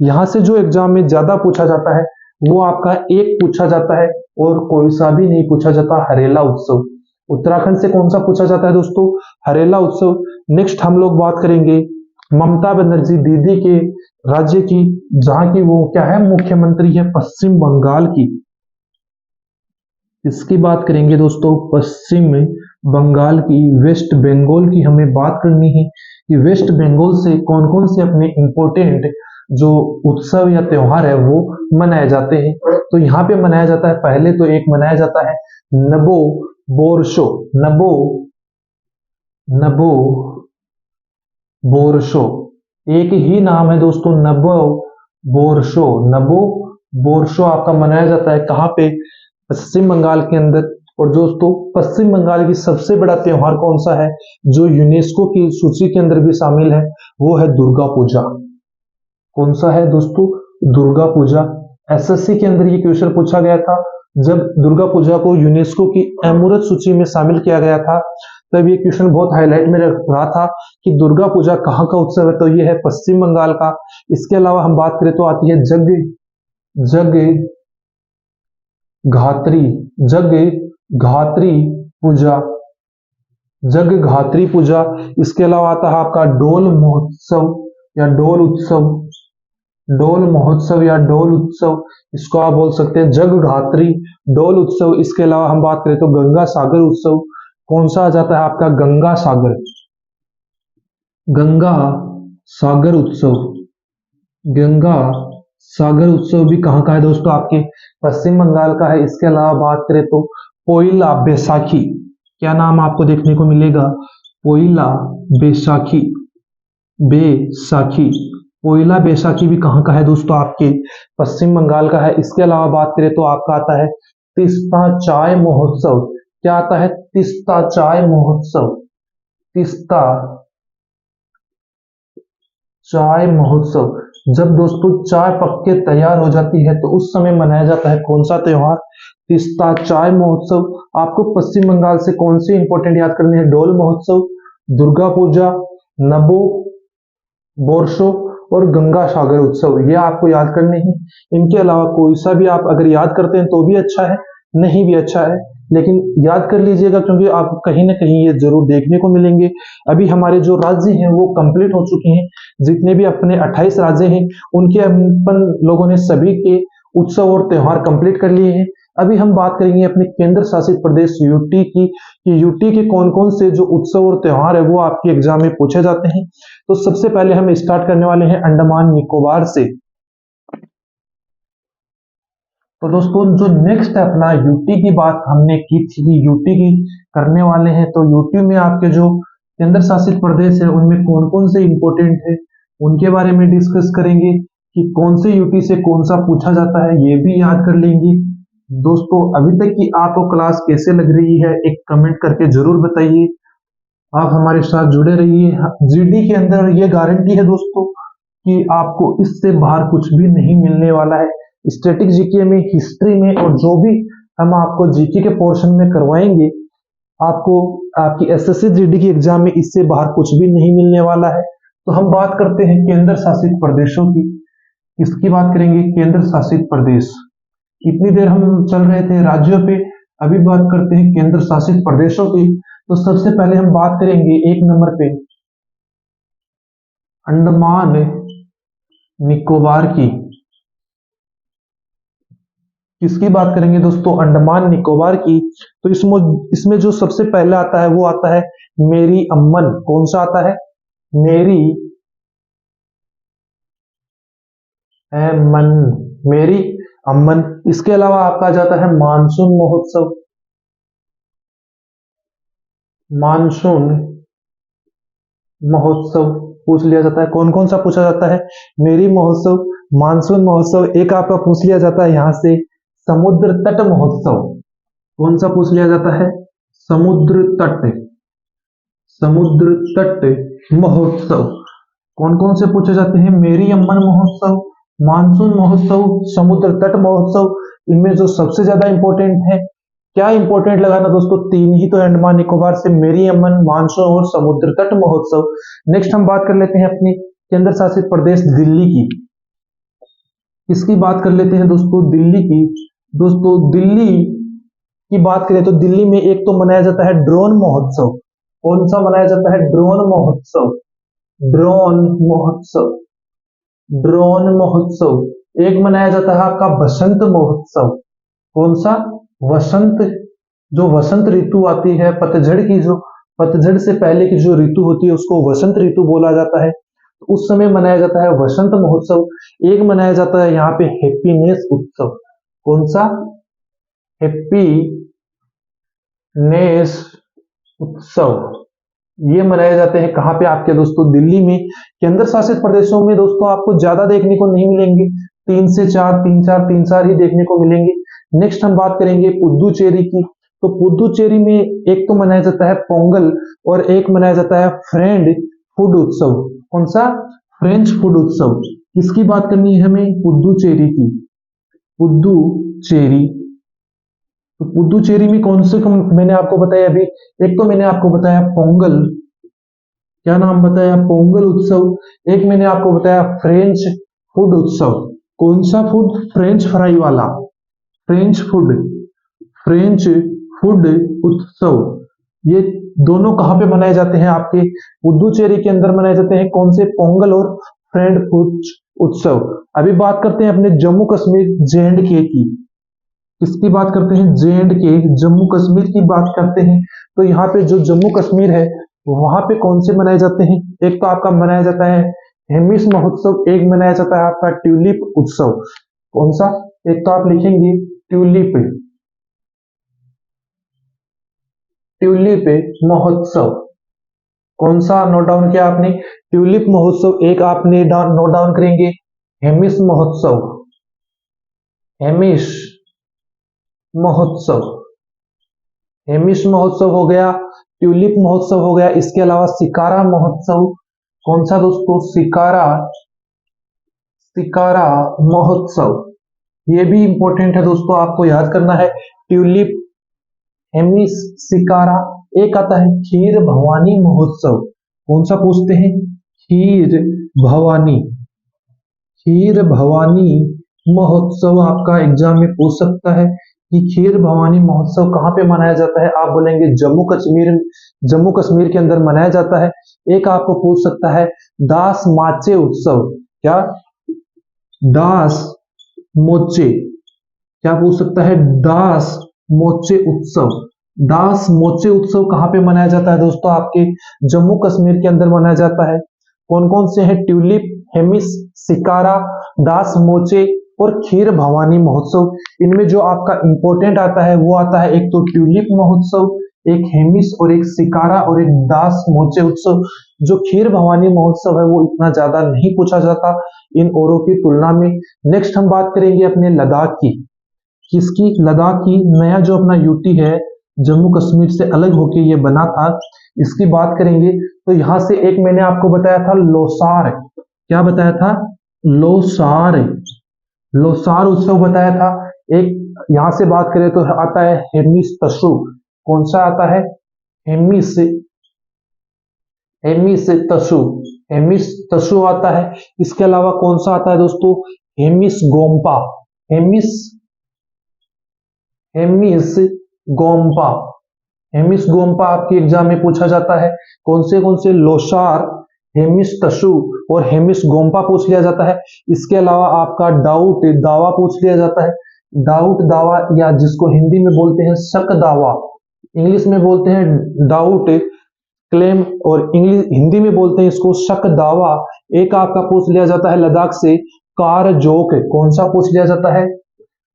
यहां से जो एग्जाम में ज्यादा पूछा जाता है वो आपका एक पूछा जाता है और कोई सा भी नहीं पूछा जाता, हरेला उत्सव। उत्तराखंड से कौन सा पूछा जाता है दोस्तों, हरेला उत्सव। नेक्स्ट हम लोग बात करेंगे ममता बनर्जी दीदी के राज्य की, जहां की वो क्या है, मुख्यमंत्री है, पश्चिम बंगाल की। इसकी बात करेंगे दोस्तों, पश्चिम बंगाल की, वेस्ट बंगाल की हमें बात करनी है कि वेस्ट बंगाल से कौन कौन से अपने इंपॉर्टेंट जो उत्सव या त्योहार है वो मनाए जाते हैं। तो यहाँ पे मनाया जाता है, पहले तो एक मनाया जाता है नबो बोरशो, नबो, नबो बोरशो, एक ही नाम है दोस्तों, नबो बोरशो, नबो बोरशो आपका मनाया जाता है कहाँ पे, पश्चिम बंगाल के अंदर। और दोस्तों पश्चिम बंगाल की सबसे बड़ा त्योहार कौन सा है जो यूनेस्को की सूची के अंदर भी शामिल है, वो है दुर्गा पूजा। कौन सा है दोस्तों, दुर्गा पूजा। एसएससी के अंदर ये क्वेश्चन पूछा गया था, जब दुर्गा पूजा को यूनेस्को की अमूर्त सूची में शामिल किया गया था तब ये क्वेश्चन बहुत हाईलाइट में रहा था कि दुर्गा पूजा कहाँ का उत्सव है, तो ये है पश्चिम बंगाल का। इसके अलावा हम बात करें तो आती है जग घात्री, जग घात्री पूजा, जग घात्री पूजा। इसके अलावा आता है आपका डोल महोत्सव या डोल उत्सव, डोल महोत्सव या डोल उत्सव, इसको आप बोल सकते हैं जग घात्री डोल उत्सव। इसके अलावा हम बात करें तो गंगा सागर उत्सव, कौन सा आ जाता है आपका, गंगा सागर, गंगा सागर उत्सव, गंगा सागर उत्सव भी कहाँ का है दोस्तों, आपके पश्चिम बंगाल का है। इसके अलावा बात करें तो पोइला बैसाखी, क्या नाम आपको देखने को मिलेगा? पोइला बैसाखी। बैसाखी, पोइला बैसाखी भी कहाँ का है दोस्तों? आपके पश्चिम बंगाल का है। इसके अलावा बात करें तो आपका आता है तीस्ता चाय महोत्सव। क्या आता है? तीस्ता चाय महोत्सव। तीस्ता चाय महोत्सव। जब दोस्तों चाय पक के तैयार हो जाती है तो उस समय मनाया जाता है कौन सा त्योहार? तीस्ता चाय महोत्सव। आपको पश्चिम बंगाल से कौन से इंपॉर्टेंट याद करने हैं? डोल महोत्सव, दुर्गा पूजा, नबो बोरशो और गंगा सागर उत्सव, ये आपको याद करने हैं। इनके अलावा कोई सा भी आप अगर याद करते हैं तो भी अच्छा है, नहीं भी अच्छा है, लेकिन याद कर लीजिएगा क्योंकि आप कहीं ना कहीं ये जरूर देखने को मिलेंगे। अभी हमारे जो राज्य हैं वो कंप्लीट हो चुके हैं। जितने भी अपने 28 राज्य हैं उनके अपन लोगों ने सभी के उत्सव और त्योहार कंप्लीट कर लिए हैं। अभी हम बात करेंगे अपने केंद्र शासित प्रदेश यूटी की, कि यूटी के कौन कौन से जो उत्सव और त्योहार है वो आपके एग्जाम में पूछे जाते हैं। तो सबसे पहले हम स्टार्ट करने वाले हैं अंडमान निकोबार से। तो दोस्तों जो नेक्स्ट है अपना यूटी की बात हमने की थी कि यूटी की करने वाले हैं। तो यूटी में आपके जो केंद्र शासित प्रदेश है उनमें कौन कौन से इंपोर्टेंट है उनके बारे में डिस्कस करेंगे कि कौन से यूटी से कौन सा पूछा जाता है, ये भी याद कर लेंगे। दोस्तों अभी तक की आपको क्लास कैसे लग रही है एक कमेंट करके जरूर बताइए। आप हमारे साथ जुड़े रहिए। जीडी के अंदर ये गारंटी है दोस्तों कि आपको इससे बाहर कुछ भी नहीं मिलने वाला है। स्टैटिक जीके में, हिस्ट्री में और जो भी हम आपको जीके के पोर्शन में करवाएंगे, आपको आपकी एसएससी जीडी की एग्जाम में इससे बाहर कुछ भी नहीं मिलने वाला है। तो हम बात करते हैं केंद्र शासित प्रदेशों की। इसकी बात करेंगे केंद्र शासित प्रदेश। इतनी देर हम चल रहे थे राज्यों पे, अभी बात करते हैं केंद्र शासित प्रदेशों की। तो सबसे पहले हम बात करेंगे एक नंबर पे अंडमान निकोबार की। किसकी बात करेंगे दोस्तों? अंडमान निकोबार की। तो इसमें जो सबसे पहले आता है वो आता है मेरी अम्मन। कौन सा आता है? मेरी अम्मन, मेरी अम्मन। इसके अलावा आपका आ जाता है मानसून महोत्सव। मानसून महोत्सव पूछ लिया जाता है। कौन कौन सा पूछा जाता है? मेरी महोत्सव, मानसून महोत्सव। एक आपका पूछ लिया जाता है यहां से समुद्र तट महोत्सव। कौन सा पूछ लिया जाता है? समुद्र तट, समुद्र तट महोत्सव। कौन कौन से पूछे जाते हैं? मेरी अम्मन महोत्सव, मानसून महोत्सव, समुद्र तट महोत्सव। इनमें जो सबसे ज्यादा इंपॉर्टेंट है, क्या इंपॉर्टेंट लगाना दोस्तों? तीन ही तो अंडमान निकोबार से, मेरी अम्मन, मानसून और समुद्र तट महोत्सव। नेक्स्ट हम बात कर लेते हैं अपनी केंद्र शासित प्रदेश दिल्ली की। इसकी बात कर लेते हैं दोस्तों दिल्ली की। दोस्तों दिल्ली की बात करें तो दिल्ली में एक तो मनाया जाता है ड्रोन महोत्सव। कौन सा मनाया जाता है? ड्रोन महोत्सव, ड्रोन महोत्सव, ड्रोन महोत्सव। एक मनाया जाता है आपका बसंत महोत्सव। कौन सा? वसंत, जो वसंत ऋतु आती है, पतझड़ की, जो पतझड़ से पहले की जो ऋतु होती है उसको वसंत ऋतु बोला जाता है। तो उस समय मनाया जाता है वसंत महोत्सव। एक मनाया जाता है यहाँ पे हैप्पीनेस उत्सव। कौन सा? हैप्पीनेस उत्सव। ये मनाए जाते हैं कहाँ पे? आपके दोस्तों दिल्ली में। केंद्र शासित प्रदेशों में दोस्तों आपको ज्यादा देखने को नहीं मिलेंगे, 3 से 4, 3 4 ही देखने को मिलेंगे। नेक्स्ट हम बात करेंगे पुदुचेरी की। तो पुदुचेरी में एक तो मनाया जाता है पोंगल और एक मनाया जाता है फ्रेंड फूड उत्सव। कौन सा? फ्रेंच फूड उत्सव। किसकी बात करनी है हमें? पुदुचेरी की, पुदुचेरी। तो पुदुचेरी में कौन से मैंने आपको बताया अभी, एक तो मैंने आपको बताया पोंगल, क्या नाम बताया? पोंगल उत्सव। एक मैंने आपको बताया फ्रेंच फूड उत्सव। कौन सा फूड? फ्रेंच फ्राई वाला, फ्रेंच फूड, फ्रेंच फूड उत्सव। ये दोनों कहां पे मनाए जाते हैं? आपके पुदुचेरी के अंदर मनाए जाते हैं। कौन से? पोंगल और फ्रेंच फूड उत्सव। अभी बात करते हैं अपने जम्मू कश्मीर JNK की। किसकी बात करते हैं? JNK, जम्मू कश्मीर की बात करते हैं। तो यहाँ पे जो जम्मू कश्मीर है वहां पे कौन से मनाए जाते हैं? एक तो आपका मनाया जाता है हेमिस महोत्सव, एक मनाया जाता है आपका ट्यूलिप उत्सव। कौन सा? एक तो आप लिखेंगे ट्यूलिप, ट्यूलिप महोत्सव। कौन सा नोट डाउन किया आपने? ट्यूलिप महोत्सव। एक आपने नोट डाउन करेंगे हेमिस महोत्सव, हेमिस महोत्सव, हेमिस महोत्सव हो गया, ट्यूलिप महोत्सव हो गया। इसके अलावा सिकारा महोत्सव। कौन सा दोस्तों? सिकारा, सिकारा महोत्सव। ये भी इंपॉर्टेंट है दोस्तों, आपको याद करना है। ट्यूलिप, हेमिस, सिकारा। एक आता है खीर भवानी महोत्सव। कौन सा पूछते हैं? खीर भवानी, खीर भवानी महोत्सव आपका एग्जाम में पूछ सकता है कि खीर भवानी महोत्सव कहाँ पे मनाया जाता है। आप बोलेंगे जम्मू कश्मीर, जम्मू कश्मीर के अंदर मनाया जाता है। एक आपको पूछ सकता है दास माचे उत्सव। क्या? दास मोचे। क्या पूछ सकता है? दास मोचे उत्सव। दास मोचे उत्सव कहाँ पे मनाया जाता है दोस्तों? आपके जम्मू कश्मीर के अंदर मनाया जाता है। कौन कौन से हैं? ट्यूलिप, हेमिस, सिकारा, दास मोचे और खीर भवानी महोत्सव। इनमें जो आपका इंपॉर्टेंट आता है वो आता है एक तो ट्यूलिप महोत्सव, एक हेमिस और एक सिकारा और एक दास मोचे उत्सव। जो खीर भवानी महोत्सव है वो इतना ज्यादा नहीं पूछा जाता इन औरों की तुलना में। नेक्स्ट हम बात करेंगे अपने लद्दाख की। किसकी? लद्दाख की। नया जो अपना यूटी है, जम्मू कश्मीर से अलग होके ये बना था, इसकी बात करेंगे। तो यहां से एक मैंने आपको बताया था लोसार। क्या बताया था? लोसार, लोसार उत्सव बताया था। एक यहां से बात करें तो आता है हेमिस तसु। कौन सा आता है? हेमिस, हेमिस तसु, हेमिस तसु आता है। इसके अलावा कौन सा आता है दोस्तों? हेमिस गोम्पा, हेमिस, हेमिस गोम्पा, हेमिस गोम्पा आपके एग्जाम में पूछा जाता है। कौन से? लोसार, हेमिस तसु और हेमिस गोम्पा पूछ लिया जाता है। इसके अलावा आपका डाउट दावा पूछ लिया जाता है। डाउट दावा, या जिसको हिंदी में बोलते हैं शक दावा, इंग्लिश में बोलते हैं डाउट क्लेम और इंग्लिश हिंदी में बोलते हैं इसको शक दावा। एक आपका पूछ लिया जाता है लद्दाख से कार जोक। कौन सा पूछ लिया जाता है?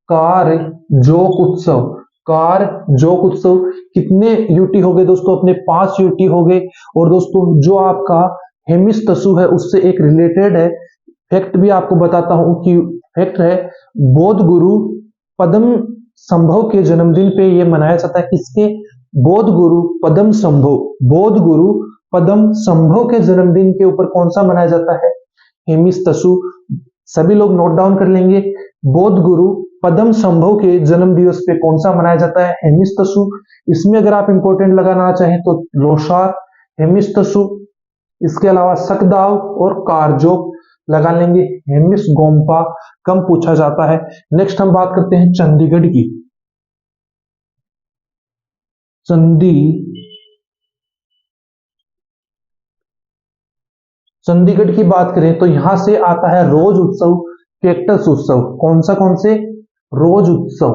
कार जोक उत्सव, कार जोक उत्सव। कितने यूटी हो गए दोस्तों? अपने 5 यूटी हो गए। और दोस्तों जो आपका हेमिस तसु है उससे एक रिलेटेड है फैक्ट भी आपको बताता हूं कि फैक्ट है बौद्ध गुरु पद्म संभव के जन्मदिन पे ये मनाया जाता है। किसके? बौद्ध गुरु पद्म संभव, बौद्ध गुरु पद्म संभव के जन्मदिन के ऊपर कौन सा मनाया जाता है? हेमिस तसु। सभी लोग नोट डाउन कर लेंगे। बौद्ध गुरु पद्म संभव के जन्म दिवस पे कौन सा मनाया जाता है? हेमिस तसु। इसमें अगर आप इंपॉर्टेंट लगाना चाहें तो लोसार, हेमिस तसु, इसके अलावा सकदाव और कारजोक लगा लेंगे। हेमिस गोम्पा कम पूछा जाता है। नेक्स्ट हम बात करते हैं चंडीगढ़ की। चंडीगढ़ की बात करें तो यहां से आता है रोज उत्सव, कैक्टस उत्सव। कौन से? रोज उत्सव,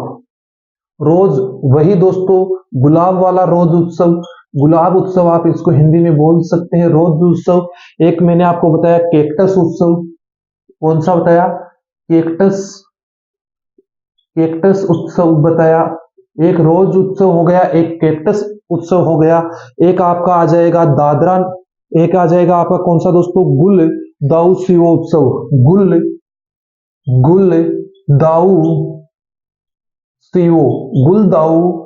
रोज, वही दोस्तों गुलाब वाला रोज उत्सव, गुलाब उत्सव आप इसको हिंदी में बोल सकते हैं रोज उत्सव। एक मैंने आपको बताया कैक्टस उत्सव। कौन सा बताया? कैक्टस, कैक्टस उत्सव बताया। एक रोज उत्सव हो गया, एक कैक्टस उत्सव हो गया। एक आपका आ जाएगा दादरा, एक आ जाएगा आपका कौन सा दोस्तों? गुल दाऊ सीओ उत्सव, गुल, गुल दाऊ सीओ, गुलदाऊ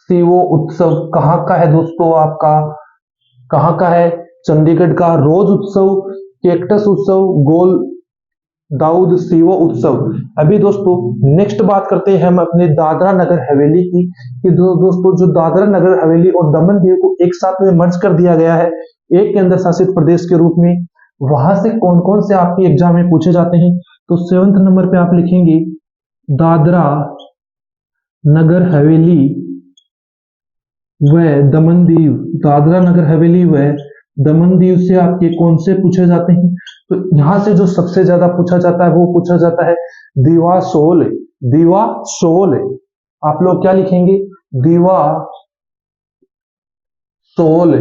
सीओ उत्सव कहाँ का है दोस्तों? आपका कहाँ का है? चंडीगढ़ का। रोज उत्सव, कैक्टस उत्सव, गोल दाऊद सीओ उत्सव। अभी दोस्तों नेक्स्ट बात करते हैं हम अपने दादरा नगर हवेली की कि दोस्तों जो दादरा नगर हवेली और दमन दीव को एक साथ में मर्ज कर दिया गया है एक केंद्र शासित प्रदेश के रूप में, वहां से कौन कौन से आपके एग्जाम में पूछे जाते हैं? तो 7वें नंबर पे आप लिखेंगे दादरा नगर हवेली व दमन दीव। दादरा नगर हवेली व दमन दीव से आपके कौन से पूछे जाते हैं? तो यहां से जो सबसे ज्यादा पूछा जाता है वो पूछा जाता है दीवा सोल, दीवा सोल। आप लोग क्या लिखेंगे? दीवा सोल,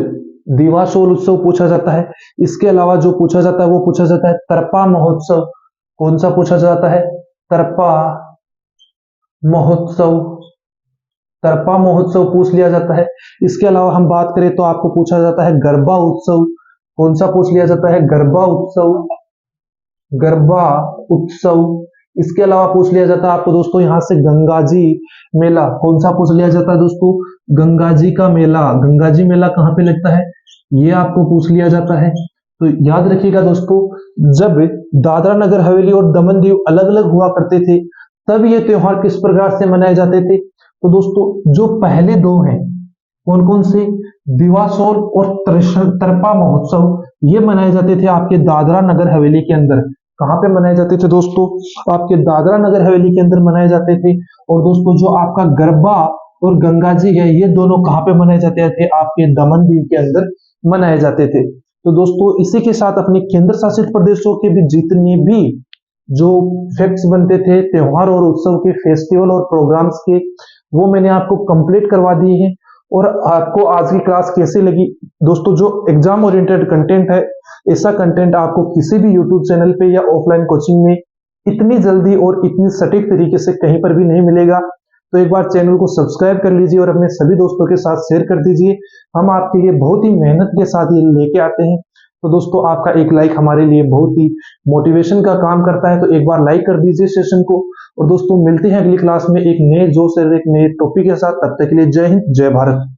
दीवा सोल उत्सव पूछा जाता है। इसके अलावा जो पूछा जाता है वो पूछा जाता है तरपा महोत्सव। कौन सा पूछा जाता है? तरपा महोत्सव, तरपा महोत्सव पूछ लिया जाता है। इसके अलावा हम बात करें तो आपको पूछा जाता है गरबा उत्सव। कौन सा पूछ लिया जाता है? गरबा उत्सव। गरबा उत्सव। इसके अलावा पूछ लिया जाता है आपको दोस्तों यहाँ से गंगा जी मेला। कौन सा पूछ लिया जाता है दोस्तों? गंगा जी का मेला। गंगा जी मेला कहाँ पे लगता है? ये आपको पूछ लिया जाता है। तो याद रखिएगा दोस्तों, जब दादरा नगर हवेली और दमन दीव अलग अलग हुआ करते थे तब ये त्योहार किस प्रकार से मनाए जाते थे? तो दोस्तों जो पहले दो हैं, कौन कौन से? दिवासोर और तरपा महोत्सव, ये मनाए जाते थे आपके दादरा नगर हवेली के अंदर। कहाँ पे मनाए जाते थे दोस्तों? आपके दादरा नगर हवेली के अंदर मनाए जाते थे। और दोस्तों जो आपका गरबा और गंगा जी है, ये दोनों कहाँ पे मनाए जाते थे? आपके दमन दीव के अंदर मनाए जाते थे। तो दोस्तों इसी के साथ अपने केंद्र शासित प्रदेशों के भी जितने भी जो फैक्ट्स बनते थे त्योहार और उत्सव के, फेस्टिवल और प्रोग्राम्स के, वो मैंने आपको कंप्लीट करवा दिए हैं। और आपको आज की क्लास कैसी लगी दोस्तों? जो एग्जाम ओरिएंटेड कंटेंट है, ऐसा कंटेंट आपको किसी भी यूट्यूब चैनल पे या ऑफलाइन कोचिंग में इतनी जल्दी और इतनी सटीक तरीके से कहीं पर भी नहीं मिलेगा। तो एक बार चैनल को सब्सक्राइब कर लीजिए और अपने सभी दोस्तों के साथ शेयर कर दीजिए। हम आपके लिए बहुत ही मेहनत के साथ ये लेके आते हैं। तो दोस्तों आपका एक लाइक हमारे लिए बहुत ही मोटिवेशन का काम करता है, तो एक बार लाइक कर दीजिए सेशन को। और दोस्तों मिलते हैं अगली क्लास में एक नए जोश और एक नए टॉपिक के साथ। तब तक के लिए जय हिंद, जय भारत।